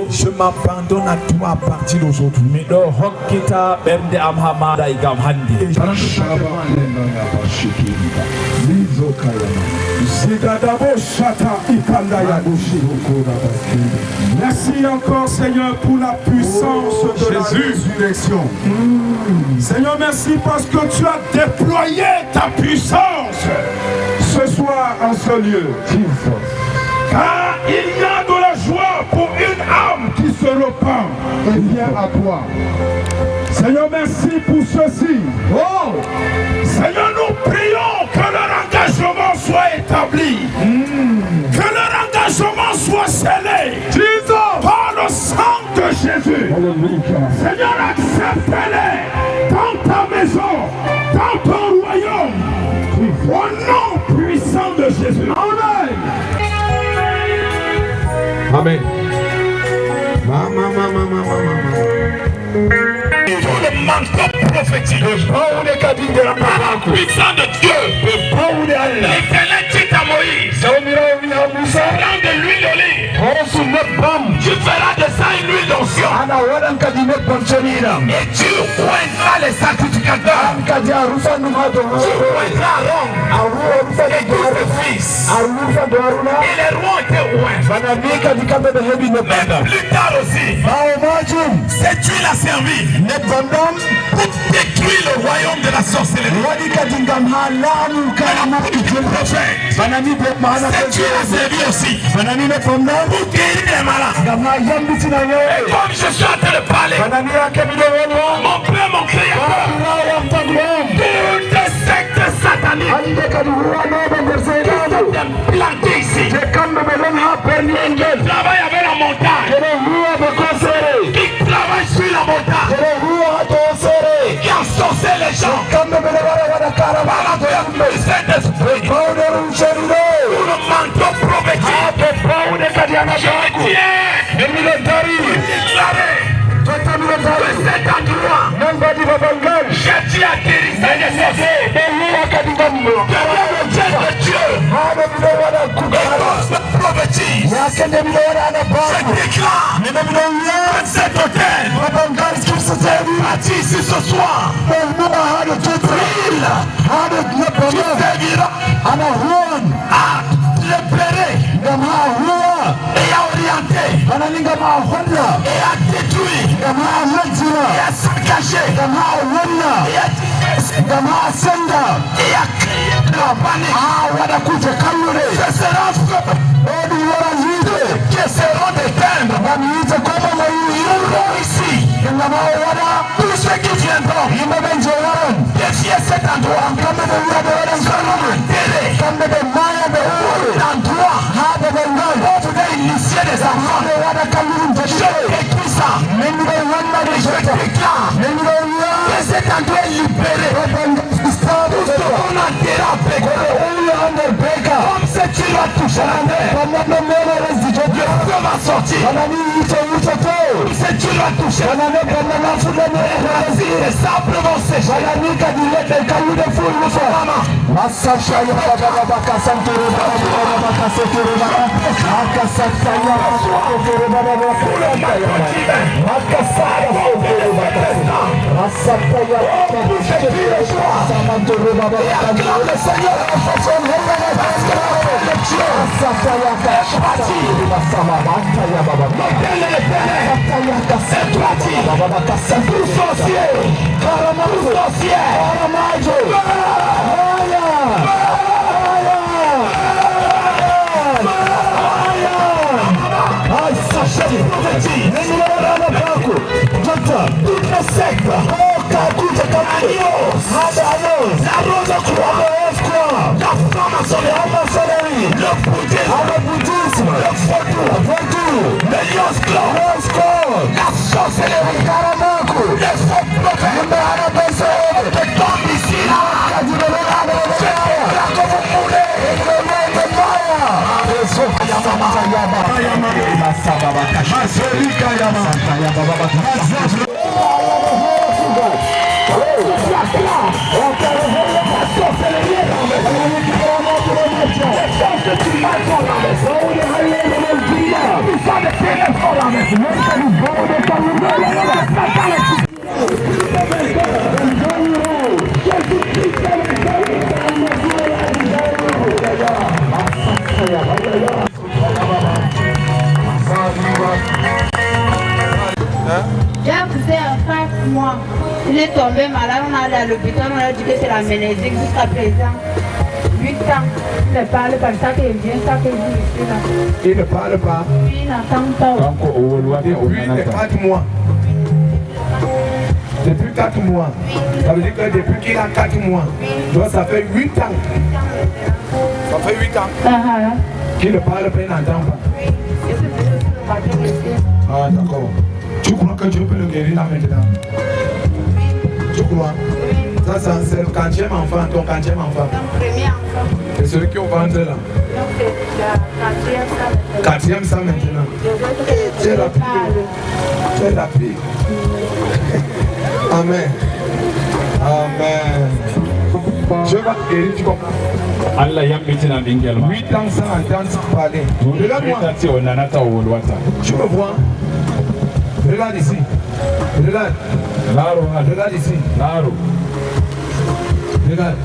je m'abandonne à toi à partir d'aujourd'hui. Merci encore Seigneur pour la puissance de la résurrection. Seigneur, merci parce que tu as déployé ta puissance ce soir en ce lieu. Car il y a de la joie pour une âme qui se repent et vient à toi. Seigneur, merci pour ceci. Oh, Seigneur, nous prions que leur engagement soit établi. Que leur engagement soit scellé par le sang de Jésus. Seigneur, accepte-les dans ta maison, dans ton royaume. Au nom puissant de Jésus. Amen. Amen. Tout le manteau prophétique, le puissant de Dieu, l'Éternel dit à Moïse, prends de l'huile d'olive, tu feras de ça une huile d'onction, et tu oindras les sacrificateurs, tu oindras Aaron et tous ses fils, et les rois étaient oints. Mais plus tard aussi, cette huile a servi pour détruire le royaume de la sorcellerie. C'est Dieu a servi aussi pour guérir les malades. Et comme je suis en train de parler, mon père, mon créateur, toutes les sectes sataniques qui sont implantées ici, qui travaillent avec la montagne, qui travaillent sur la montagne, qui ensorcellent les gens par la vertu du Saint-Esprit, pour le manteau prophétique. Je tiens déclarer de cet endroit, je tiens à diriger les sorciers de Dieu. Prophétise. Je déclare que cet hôtel bâti ici ce soir brille, qui servira à repérer et à orienter et à détruire et à s'engager et à créer de la panique. Ce sera qui seront d'éteindre ici. Tous ceux qui viendront défier cet endroit seront enterrés. L'endroit où vous devez initier des enfants. Je détruis ça. Et je déclare que cet endroit est libéré. Tout ce qu'on enterra avec comme c'est tu vas toucher la terre, le feu va sortir. Comme c'est tu vas toucher les sables vont sécher. Le bouddhisme, le vaudou, le la sorcellerie, les faux prophètes, qui tombent ici là, que vous mourrez. J'ai accouché à 5 mois. Il est tombé malade, on a allé à l'hôpital, on a dit que c'est la ménésique jusqu'à présent. 8 ans. Il ne parle pas, ça qu'il vient, ça qu'il dit ici là. Il ne parle pas. Oui, il n'entend pas. Depuis les 4 mois. Depuis 4 mois. Ça veut dire que depuis qu'il a 4 mois. Donc ça fait 8 ans. Ça fait 8 ans. Qu'il ne parle pas, il n'entend pas. Ah d'accord. Tu crois que Dieu peut le guérir là maintenant? Tu crois? Ça c'est le 4e enfant, ton 4e enfant. Mon premier enfant. Et celui qui est au ventre là? Donc c'est la 4e ça maintenant. Tu es rapide. Tu es rapide. Amen. Amen. Dieu va te guérir, tu comprends? 8 ans sans entendre parler. Regarde-moi. Tu me vois? Regarde ici. Regarde. Regarde ici. Regarde.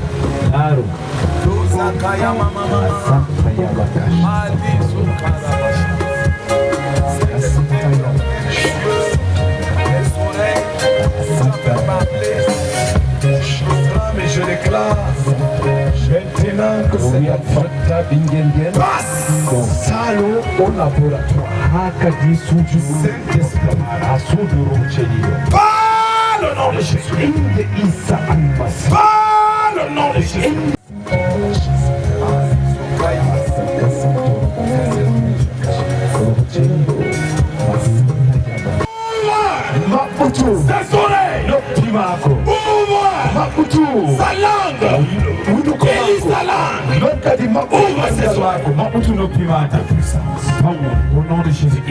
Mais je déclare déclare maintenant que c'est passe Salo au laboratoire. Saint-Esprit. Par le nom de Jésus. Par le nom de Jésus. Ses oreilles, ouvre sa langue, élis sa langue, ouvre ses oreilles. Au nom de Jésus,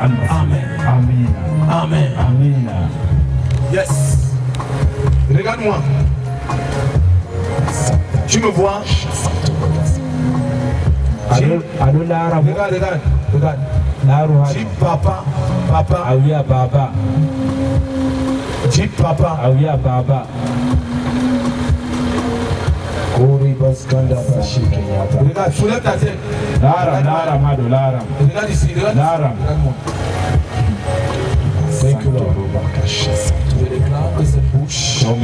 Amen. Amen. Amen. Amen. Yes. Regarde-moi. Tu me vois? Regarde. Dis papa. Awia baba. Dis papa. Awia baba. Regarde, soulève ta tête. Laram, Hado, Laram. Regarde ici, regarde. Thank you, Lord. Je déclare que cette bouche, comme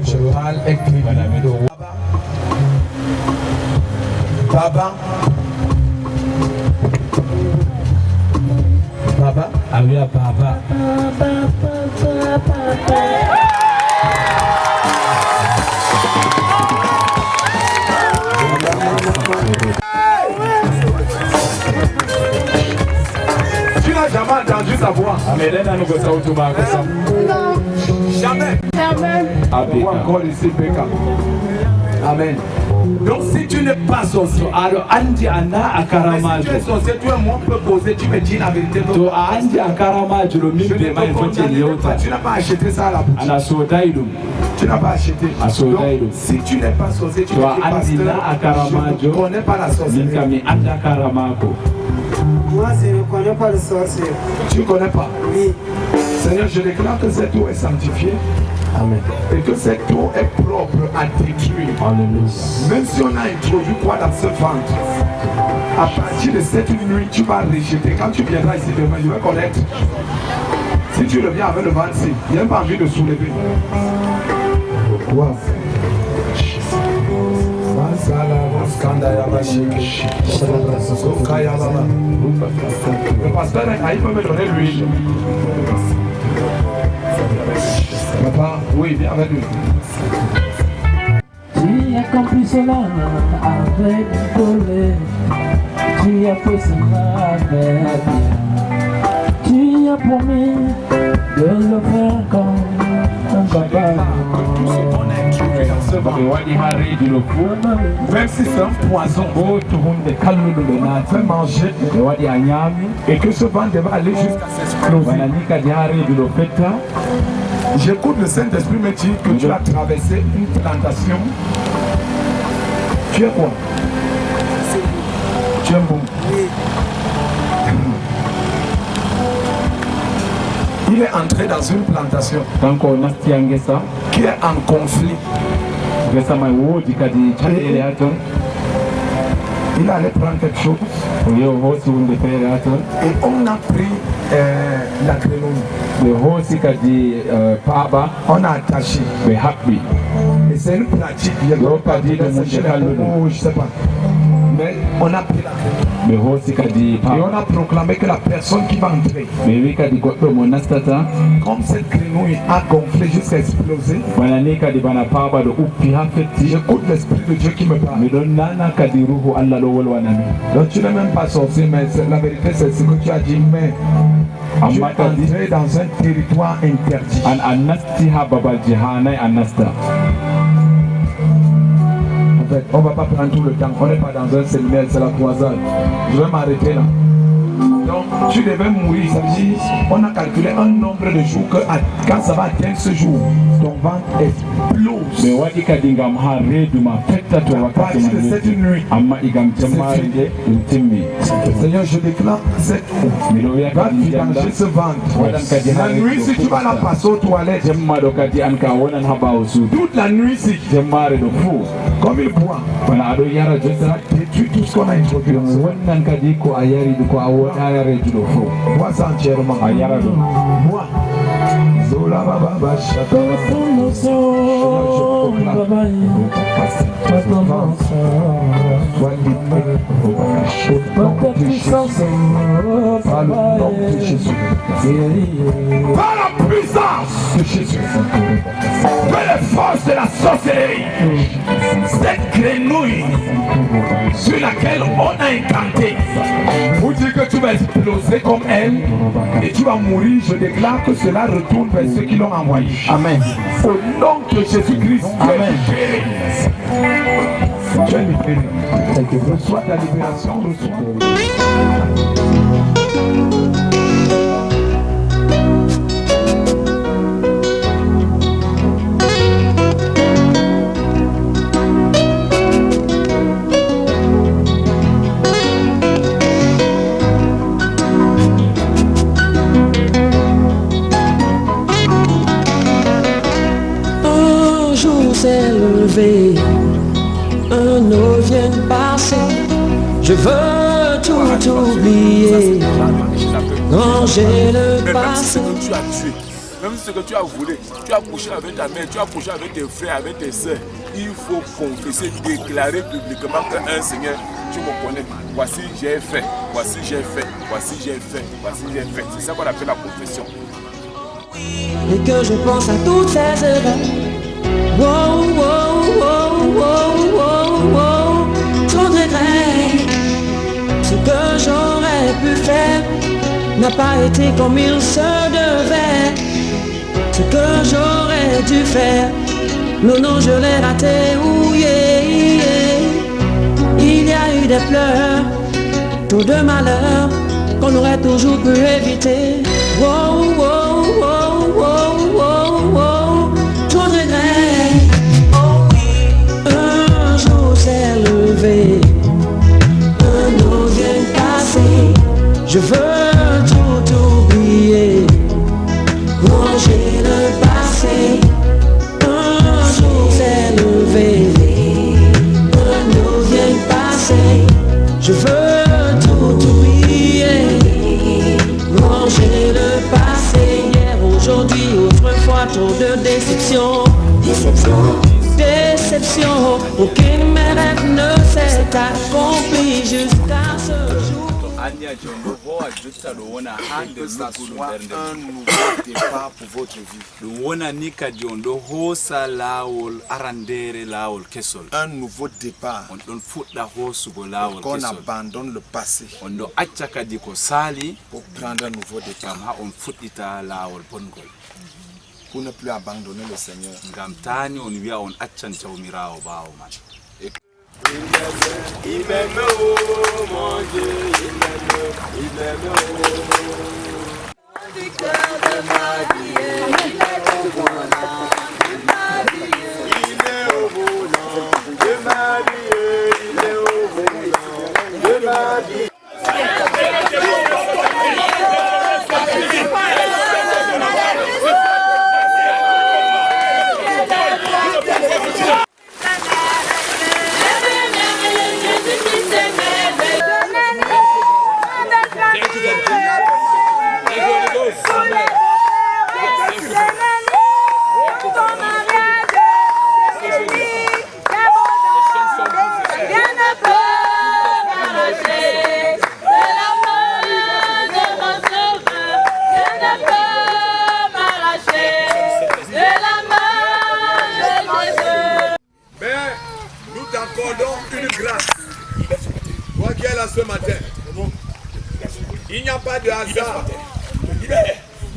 je parle, est guérie. Baba. Baba. Awia baba. Tu n'as jamais entendu sa voix. Jamais. Jamais. Encore ici, Beka. Amen. Donc si tu n'es pas sorcier, alors Andi Anna Akarama. Si tu es sorcier, toi et moi on peut causer, tu me dis la vérité. To Andi Akarama, je le mets de ma tu n'as pas acheté ça à la boutique. Tu n'as pas acheté. Donc si tu n'es pas sorcier, tu me dis pasteur, je ne connais pas la sorcellerie. Moi, je ne connais pas le sorcier. Tu ne connais pas? Oui. Seigneur, je déclare que cette eau est sanctifiée. Amen. Et que cette eau est propre à détruire. Alléluia. Même si on a introduit quoi dans ce ventre, à partir de cette nuit, tu vas rejeter. Quand tu viendras ici demain, je vais connaître. Si tu reviens avec le ventre-ci, il n'y a pas envie de soulever. Pourquoi? Le pasteur il peut me donner l'huile. Papa, oui, viens avec lui. Tu as accompli cela avec colère. Tu as fait cela avec bien. Tu as promis de le faire comme un papa. Même si c'est un poison, fait manger et que ce vent va aller jusqu'à s'exploser. J'écoute le Saint-Esprit me dire que tu as traversé une plantation. Tu es quoi? Tu es bon. Il est entré dans une plantation qui est en conflit. Il allait prendre quelque chose et on a pris la grenouille. On a attaché. Et c'est une pratique. Je sais pas. Mais on a pris la grenouille. Et on a proclamé que la personne qui va entrer, comme cette grenouille a gonflé jusqu'à exploser, j'écoute l'Esprit de Dieu qui me parle. Donc tu n'es même pas sorti, mais la vérité c'est ce que tu as dit, mais tu es entré dans un territoire interdit. En fait, on ne va pas prendre tout le temps, on n'est pas dans un séminaire, c'est la croisade. Je vais m'arrêter là. Donc tu devais mourir, ça veut dire on a calculé un nombre de jours que quand ça va atteindre ce jour, ton ventre explose. À partir de cette nuit, Seigneur, je déclare cette eau va vidanger ce ventre. La nuit, si tu vas la passer aux toilettes, toute la nuit, si comme il boit, ça détruit tout ce qu'on a introduit. Moi, ça entièrement. Moi, Zola Baba Shaka. Par la puissance de Jésus, que les forces de la sorcellerie, cette grenouille sur laquelle on a incanté, vous dire que tu vas exploser comme elle et tu vas mourir, je déclare que cela retourne vers ceux qui l'ont envoyé. Amen. Au nom de Jésus-Christ, amen. Tu es libéré. Reçois ta libération, reçois. Un jour s'est levé, un eau vient de passer. Je veux tout oublier, ranger le passé. Même ce que tu as volé, tu as couché avec ta mère, tu as couché avec tes frères, avec tes soeurs. Il faut confesser, déclarer publiquement qu'un Seigneur, tu me connais. Voici j'ai fait, voici j'ai fait, voici j'ai fait, voici j'ai fait. C'est ça qu'on appelle la confession. Et que je pense à toutes ces erreurs. Wow, wow, wow, wow, wow, wow. Trop de regrets. Ce que j'aurais pu faire n'a pas été comme il se devait. Ce que j'aurais dû faire, non, je l'ai raté. Ouh, yeah, yeah. Il y a eu des pleurs, trop de malheurs qu'on aurait toujours pu éviter. Wow, wow, wow, wow, wow, wow. Trop de regrets. Un jour s'est levé, un eau vient de passer. Je veux tout oublier, ranger le passé. Un jour s'est levé, un eau vient de passer. Je veux tout oublier, ranger le passé. Hier, aujourd'hui, autrefois, trop de déception. Déception, aucune mérite ne s'est accompli jusqu'à ce jour. Que ça soit un nouveau départ pour votre vie. Un nouveau départ. Qu'on abandonne le passé pour prendre un nouveau départ. Pour ne plus abandonner le Seigneur. Il m'aime, oh mon Dieu, il m'aime, oh. Du cœur de ma vie, il est au volant de ma vie, il est au volant de ma vie, il est au volant de ma vie. Ce matin, il n'y a pas de hasard.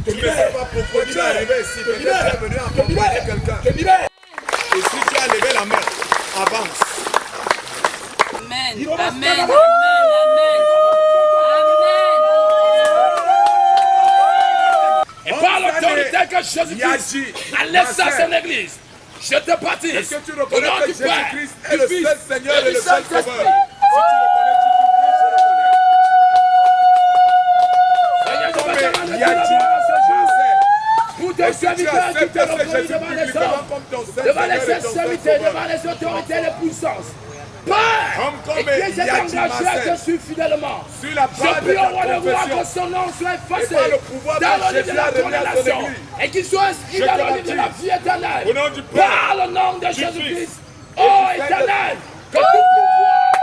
Tu ne sais pas pourquoi tu es arrivé ici. Peut-être tu es venu accompagner quelqu'un. Et si tu as levé la main, avance. Amen, amen, amen, amen. Et par l'autorité que Jésus-Christ a laissé à son église, je te baptise. Est-ce que tu reconnais que Jésus-Christ est le seul Seigneur et le seul Sauveur? Pour tes serviteurs qui te reconnaissent devant les hommes, devant les serviteurs, devant les autorités et les puissances. Père, et qui s'est engagé à te suivre fidèlement. Je prie au roi de gloire que son nom soit effacé dans le livre de la condamnation et qu'il soit inscrit dans le livre de la vie éternelle. Par le nom de Jésus-Christ, ô éternel, que tout pouvoir,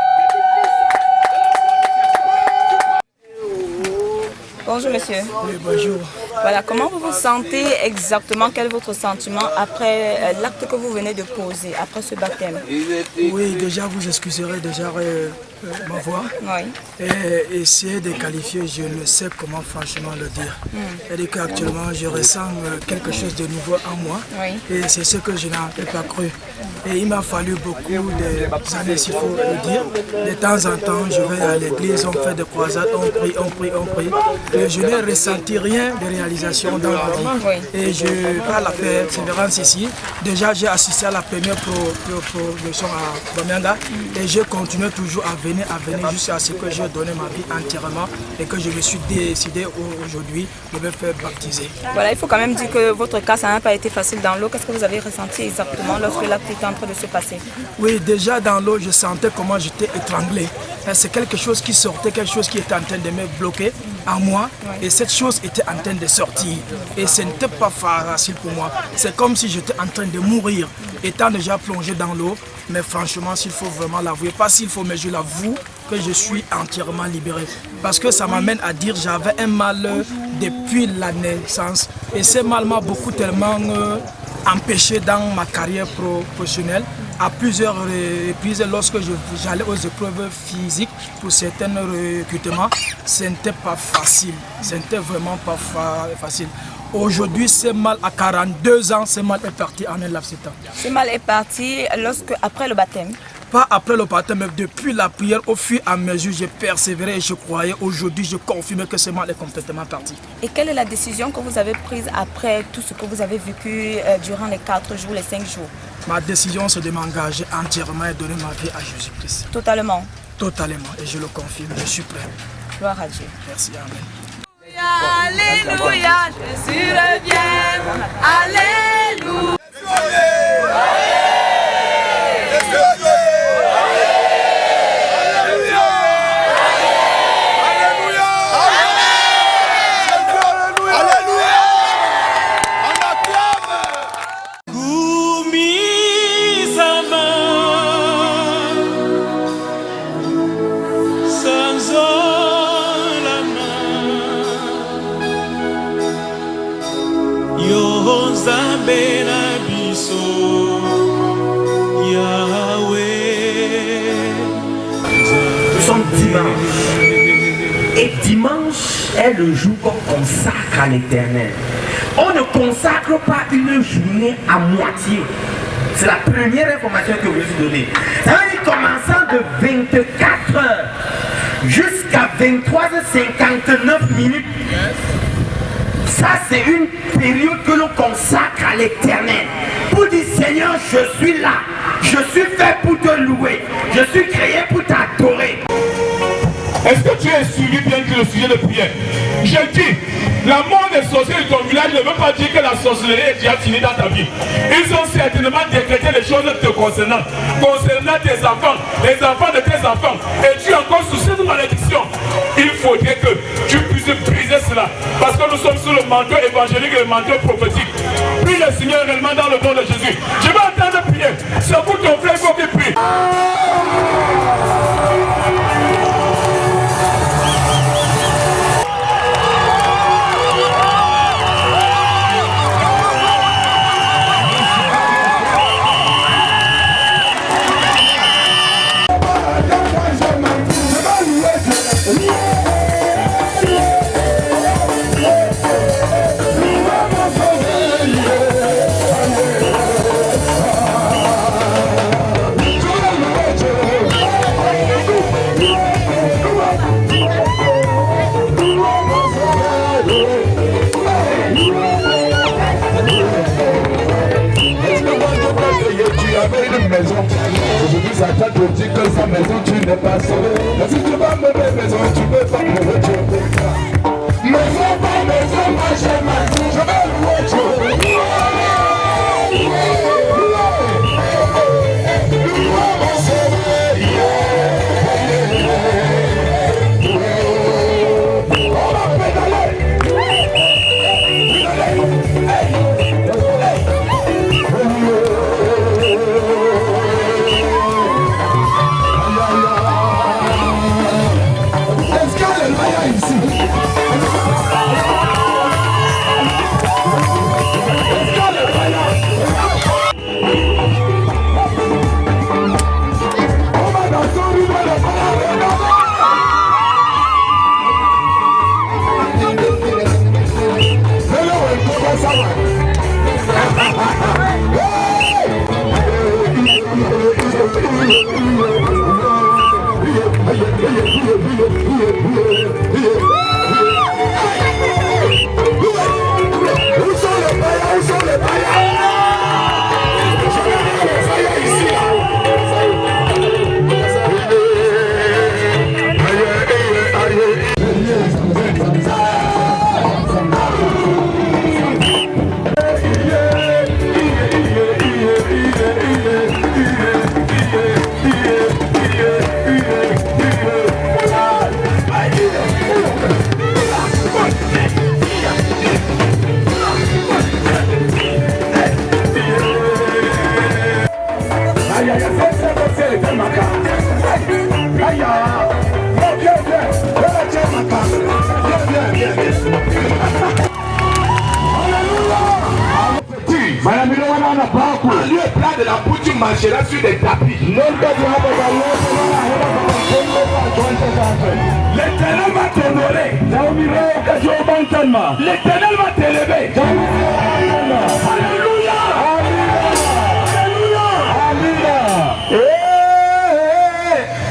Bonjour monsieur. Oui, bonjour. Voilà, comment vous vous sentez exactement? Quel est votre sentiment après l'acte que vous venez de poser, après ce baptême? Oui, déjà vous excuserez déjà ma voix. Oui. Et essayer de qualifier, je ne sais comment franchement le dire. C'est-à-dire qu'actuellement je ressens quelque chose de nouveau en moi. Oui. Et c'est ce que je n'avais pas cru. Et il m'a fallu beaucoup d'années, s'il faut le dire. De temps en temps, je vais à l'église, on fait des croisades, on prie, on prie, on prie. Et je n'ai ressenti rien de réalisation dans ma vie. Et je parle la persévérance ici. Déjà, j'ai assisté à la première promotion à Bamianga. Et je continue toujours à venir jusqu'à ce que j'ai donné ma vie entièrement et que je me suis décidé aujourd'hui de me faire baptiser. Voilà, il faut quand même dire que votre cas, ça n'a pas été facile dans l'eau. Qu'est-ce que vous avez ressenti exactement lorsque l'acte était en train de se passer? Oui, déjà dans l'eau, je sentais comment j'étais étranglé. C'est quelque chose qui sortait, quelque chose qui était en train de me bloquer en moi. Et cette chose était en train de sortir. Et ce n'était pas facile pour moi. C'est comme si j'étais en train de mourir, étant déjà plongé dans l'eau. Mais franchement, s'il faut vraiment l'avouer, pas s'il faut, mais je l'avoue que je suis entièrement libéré. Parce que ça m'amène à dire j'avais un mal depuis la naissance. Et ce mal m'a beaucoup tellement empêché dans ma carrière professionnelle. À plusieurs reprises, lorsque j'allais aux épreuves physiques pour certains recrutements, ce n'était pas facile. Ce n'était vraiment pas facile. Aujourd'hui, ce mal à 42 ans, ce mal est parti en un laps de temps. Ce mal est parti après le baptême? Pas après le baptême, mais depuis la prière, au fur et à mesure, j'ai persévéré et je croyais. Aujourd'hui, je confirme que ce mal est complètement parti. Et quelle est la décision que vous avez prise après tout ce que vous avez vécu durant les 4 jours, les 5 jours? Ma décision, c'est de m'engager entièrement et donner ma vie à Jésus-Christ. Totalement? Totalement, et je le confirme, je suis prêt. Gloire à Dieu. Merci, amen. Alléluia, Jésus revient. Alléluia. Nous sommes dimanche. Et dimanche est le jour qu'on consacre à l'Éternel. On ne consacre pas une journée à moitié. C'est la première information que je vous ai donnée. Ça veut dire commençant de 24h jusqu'à 23h59. Ça, c'est une période que l'on consacre à l'Éternel. Pour dire, Seigneur, je suis là. Je suis fait pour te louer. Je suis créé pour t'adorer. Est-ce que tu es suivi bien que le sujet de prière? Je dis, la mort des sorciers de ton village ne veut pas dire que la sorcellerie est déjà finie dans ta vie. Ils ont certainement décrété les choses te concernant tes enfants, les enfants de tes enfants. Et tu es encore sous cette malédiction. Il faudrait que tu puisses briser cela. Parce que nous sommes sous le manteau évangélique et le manteau prophétique. Prie le Seigneur réellement dans le nom de Jésus. Je vais entendre prier. C'est pour ton frère, il faut qu'il prie. Aujourd'hui, ça t'a dit que sa maison, tu n'es pas sauvé. Mais si tu vas me mettre maison, tu ne peux pas me Dieu. Maison par maison, moi j'ai ma vie. Je vais louer Dieu. Louer mon sauveur. En lieu plat de la boue, tu marcheras sur des tapis. L'Éternel va t'honorer. L'Éternel va t'élever. Alléluia. Alléluia.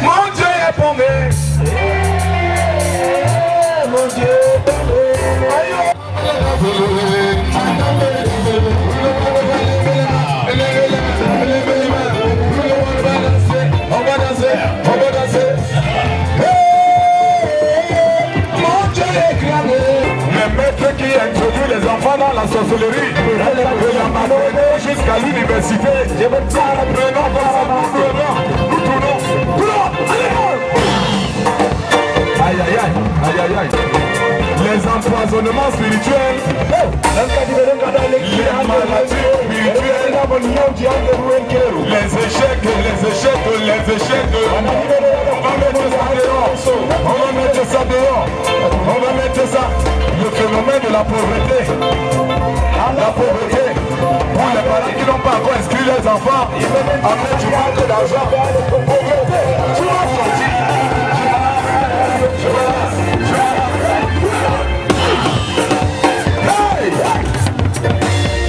Mon Dieu est tombé. Mon Dieu est tombé. On va danser. Mon Dieu est clamé. Le maître qui introduit les enfants dans la sorcellerie, de la malhonnêteté jusqu'à l'université. Je veux dire, prenons comme ça, nous tournons. Aïe aïe aïe, aïe aïe aïe. Les empoisonnements spirituels, les maladies spirituelles, les échecs. On va mettre ça dehors. On va mettre ça. Le phénomène de la pauvreté. La pauvreté. Pour les parents qui n'ont pas encore inscrit les enfants, après tu manques d'argent. Pauvreté. Tu vas sortir.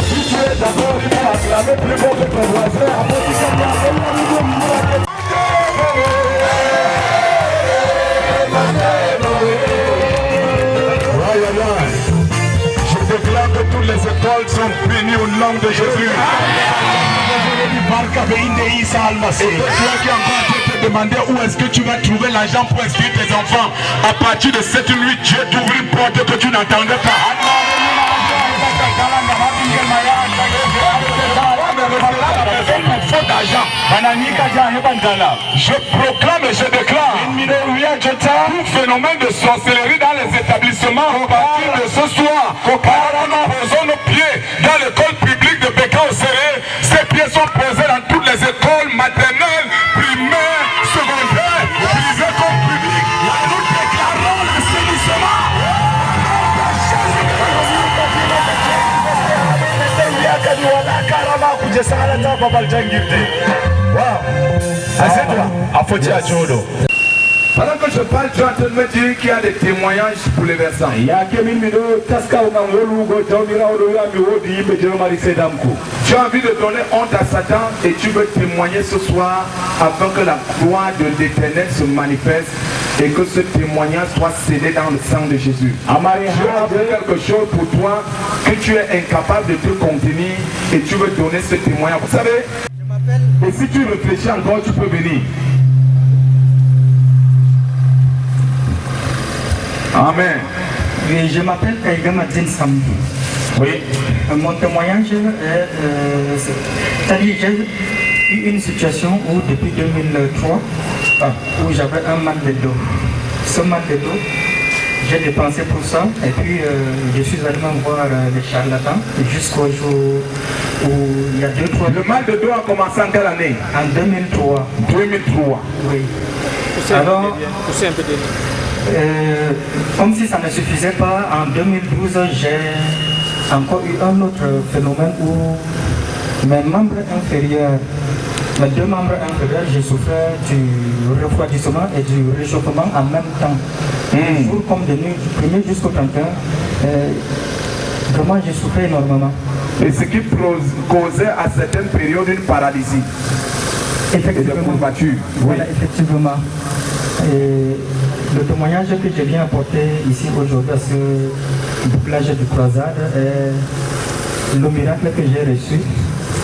Si tu es d'accord, il faut acclamer plus fort que ton voisin. Après tu je déclare que toutes les écoles sont bénies au nom de Jésus. Et toi qui as encore été te demander où est-ce que tu vas trouver l'argent pour inscrire tes enfants, à partir de cette nuit, Dieu t'ouvre une porte que tu n'entendais pas. Je proclame et je déclare tout phénomène de sorcellerie dans les établissements à partir de ce soir. Nous posons nos pieds dans l'école publique de Béka au Séré. Ces pieds sont posés dans toutes les écoles maternelles, primaires, secondaires, privées comme publiques. Nous déclarons l'assainissement. Pendant que je parle, tu es en train de me dire qu'il y a des témoignages pour les versants. Tu as envie de donner honte à Satan et tu veux témoigner ce soir afin que la gloire de l'Éternel se manifeste et que ce témoignage soit scellé dans le sang de Jésus. Je veux quelque chose pour toi que tu es incapable de te contenir et tu veux donner ce témoignage. Vous savez, et si tu réfléchis encore, tu peux venir. Amen. Oui, je m'appelle Aigamadine Samdi. Oui. Mon témoignage est... c'est-à-dire, j'ai eu une situation où depuis 2003, où j'avais un mal de dos. Ce mal de dos, j'ai dépensé pour ça et puis je suis allé voir les charlatans jusqu'au jour où il y a 2-3... Le mal de dos a commencé en quelle année? En 2003. 2003. Oui. Alors, comme si ça ne suffisait pas, en 2012, j'ai encore eu un autre phénomène où mes membres inférieurs, mes deux membres inférieurs, je souffrais du refroidissement et du réchauffement en même temps. Jour comme de nuit, du 1er jusqu'au 31, vraiment je souffrais énormément. Et ce qui causait à certaines périodes une paralysie. Effectivement. Et des courbatures. Voilà, effectivement. Et le témoignage que je viens apporter ici aujourd'hui à ce doublage du croisade est le miracle que j'ai reçu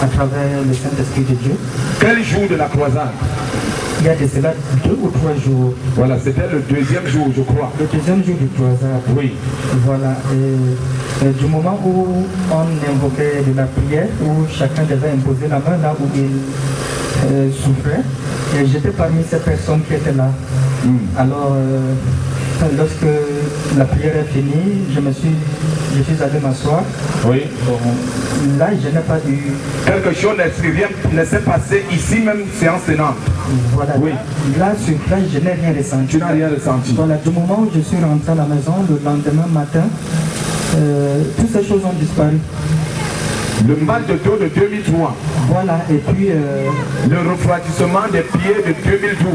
à travers le Saint-Esprit de Dieu. Quel jour de la croisade? Il y a de cela 2 ou 3 jours. Voilà, c'était le deuxième jour, je crois. Le deuxième jour du croisade. Oui. Voilà. Et du moment où on invoquait de la prière, où chacun devait imposer la main là où il souffrait, et j'étais parmi ces personnes qui étaient là. Alors, lorsque la prière est finie, je suis allé m'asseoir. Oui. Bon, là, je n'ai pas eu... Quelque chose ne s'est passé ici même, séance tenante. Voilà. Oui. Là, sur place, je n'ai rien ressenti. Tu n'as rien ressenti. Voilà, du moment où je suis rentré à la maison, le lendemain matin, toutes ces choses ont disparu. Le mal de dos de 2003. Voilà, et puis... le refroidissement des pieds de 2012.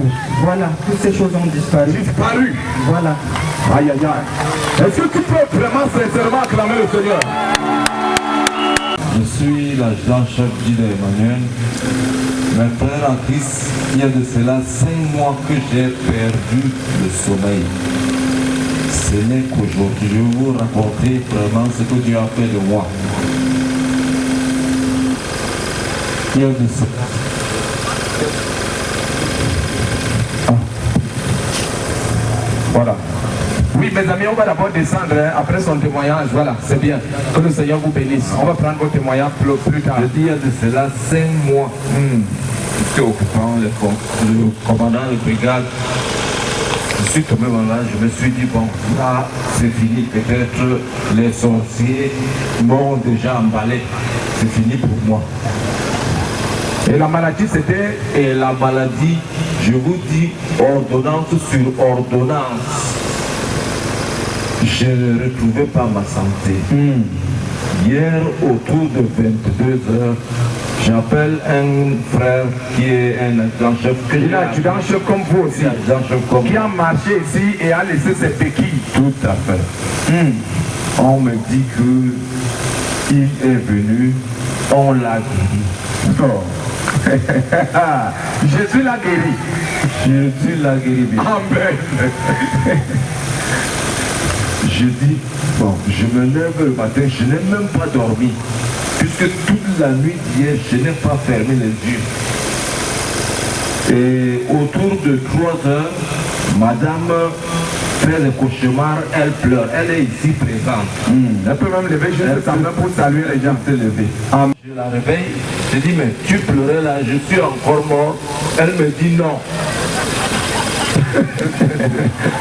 Voilà, toutes ces choses ont disparu. Disparu. Voilà. Aïe, aïe, aïe. Est-ce que tu peux vraiment sincèrement acclamer le Seigneur? Je suis l'adjudant-chef d'Ida Emmanuel. Mes frères en Christ, il y a de cela 5 mois que j'ai perdu le sommeil. Ce n'est qu'aujourd'hui, je vais vous raconter vraiment ce que Dieu a fait de moi. Il y a de cela. Voilà. Oui, mes amis, on va d'abord descendre après son témoignage. Voilà, c'est bien. Que le Seigneur vous bénisse. On va prendre vos témoignages plus tard. Je dis, il y a de cela 5 mois. J'étais occupant le commandant de brigade. Je suis tombé malade, je me suis dit, bon, là, c'est fini. Peut-être les sorciers m'ont déjà emballé. C'est fini pour moi. Et la maladie, c'était... Et la maladie, je vous dis, ordonnance sur ordonnance. Je ne retrouvais pas ma santé. Hier, autour de 22h, j'appelle un frère qui est un adjudant-chef. Il est adjudant-chef comme vous aussi. Qui a marché ici et a laissé ses béquilles. Tout à fait. On me dit que il est venu, on l'a guéri. Oh. Jésus l'a guéri. Jésus l'a guéri. Amen. Je dis, bon, je me lève le matin, je n'ai même pas dormi. Puisque toute la nuit hier, je n'ai pas fermé les yeux. Et autour de 3 heures, madame fait le cauchemar, elle pleure. Elle est ici présente. Elle peut même lever juste sa main pour saluer les gens. Je la réveille, je dis, mais tu pleurais là, je suis encore mort. Elle me dit non.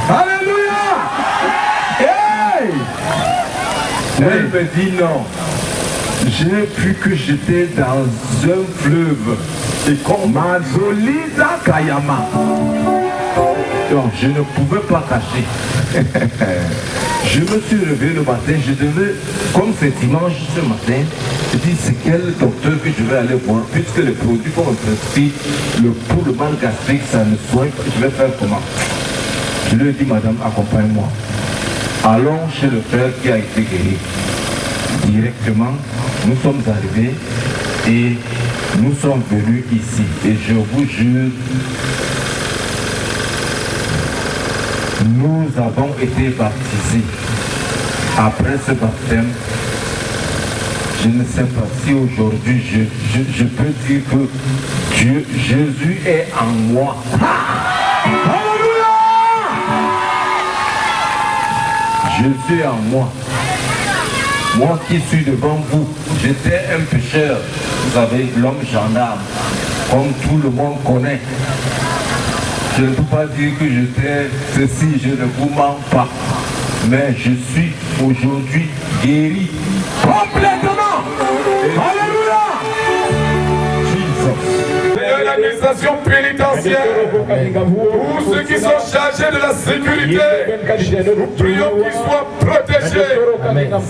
Alléluia! Hey! Elle me dit non. J'ai vu que j'étais dans un fleuve. Et comme Mazolida Kayama. Donc je ne pouvais pas cacher. Je me suis réveillé le matin, je devais, comme c'est dimanche ce matin, je dis c'est quel docteur que je vais aller voir, puisque les produits qu'on me prescrit, pour le mal gastrique, ça ne soigne pas, je vais faire comment? Je lui ai dit, madame, accompagne-moi. Allons chez le frère qui a été guéri. Directement, nous sommes arrivés et nous sommes venus ici. Et je vous jure, nous avons été baptisés. Après ce baptême, je ne sais pas si aujourd'hui je peux dire que Jésus est en moi. Alléluia! Jésus est en moi. Moi qui suis devant vous, j'étais un pécheur. Vous savez, l'homme gendarme, comme tout le monde connaît. Je ne peux pas dire que j'étais ceci, je ne vous mens pas. Mais je suis aujourd'hui guéri. Complètement! Alléluia! L'administration pénitentiaire, pour ceux qui sont chargés de la sécurité, nous prions qu'ils soient protégés.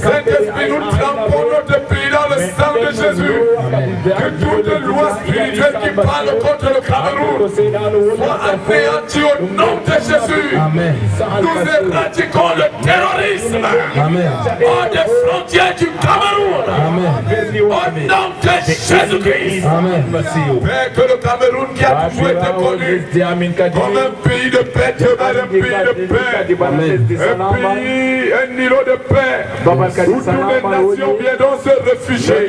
Saint-Esprit, nous trempons notre pays dans le sang de Jésus. Que toute loi spirituelle qui parle contre le Cameroun soit anéantie au nom de Jésus. Nous éradiquons le terrorisme hors des frontières du Cameroun. Au nom de Jésus-Christ. Père, que le Cameroun qui a toujours été connu comme un pays de paix demeure un pays de paix, un îlot de paix où toutes les nations viennent donc se réfugier.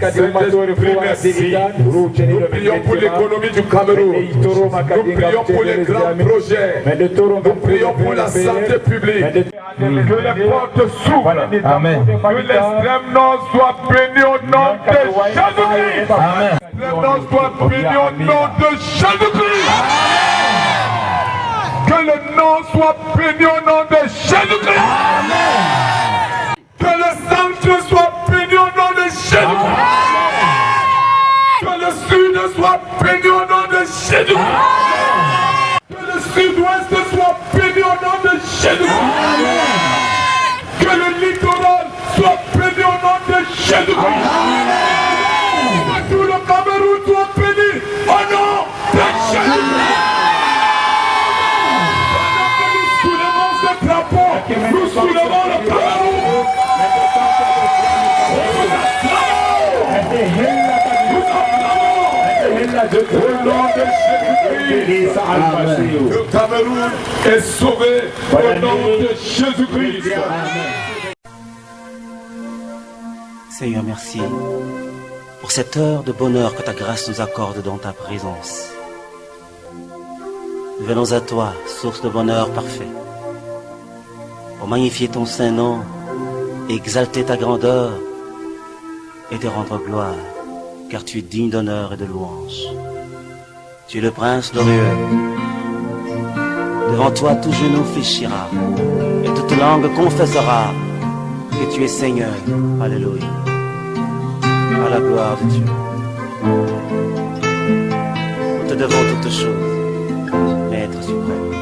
Saint-Esprit, merci. Nous prions pour l'économie du Cameroun. Nous prions pour les grands projets. Nous prions pour la santé publique. Que les portes s'ouvrent. Que l'extrême nord soit béni au nom de Jésus-Christ. L'extrême nord soit béni au nom de Jésus-Christ. Que le nom soit béni au nom de Jésus-Christ. Que le centre soit béni au nom de Jésus-Christ. Que le sud soit béni au nom de Jésus-Christ. Que le sud-ouest soit béni au nom de Jésus-Christ. Que le littoral soit béni au nom de Jésus-Christ. Que tout le Cameroun soit béni au nom de Jésus-Christ. Nous soulevons ce drapeau, nous soulevons le Cameroun. Au nom de Jésus-Christ, le Cameroun est sauvé au nom de Jésus-Christ. Seigneur, merci pour cette heure de bonheur que ta grâce nous accorde dans ta présence. Nous venons à toi, source de bonheur parfait, pour magnifier ton saint nom, exalter ta grandeur et te rendre gloire, car tu es digne d'honneur et de louange. Tu es le prince glorieux. Devant toi, tout genou fléchira et toute langue confessera que tu es Seigneur. Alléluia. À la gloire de Dieu. Nous te devons toutes choses, Maître suprême.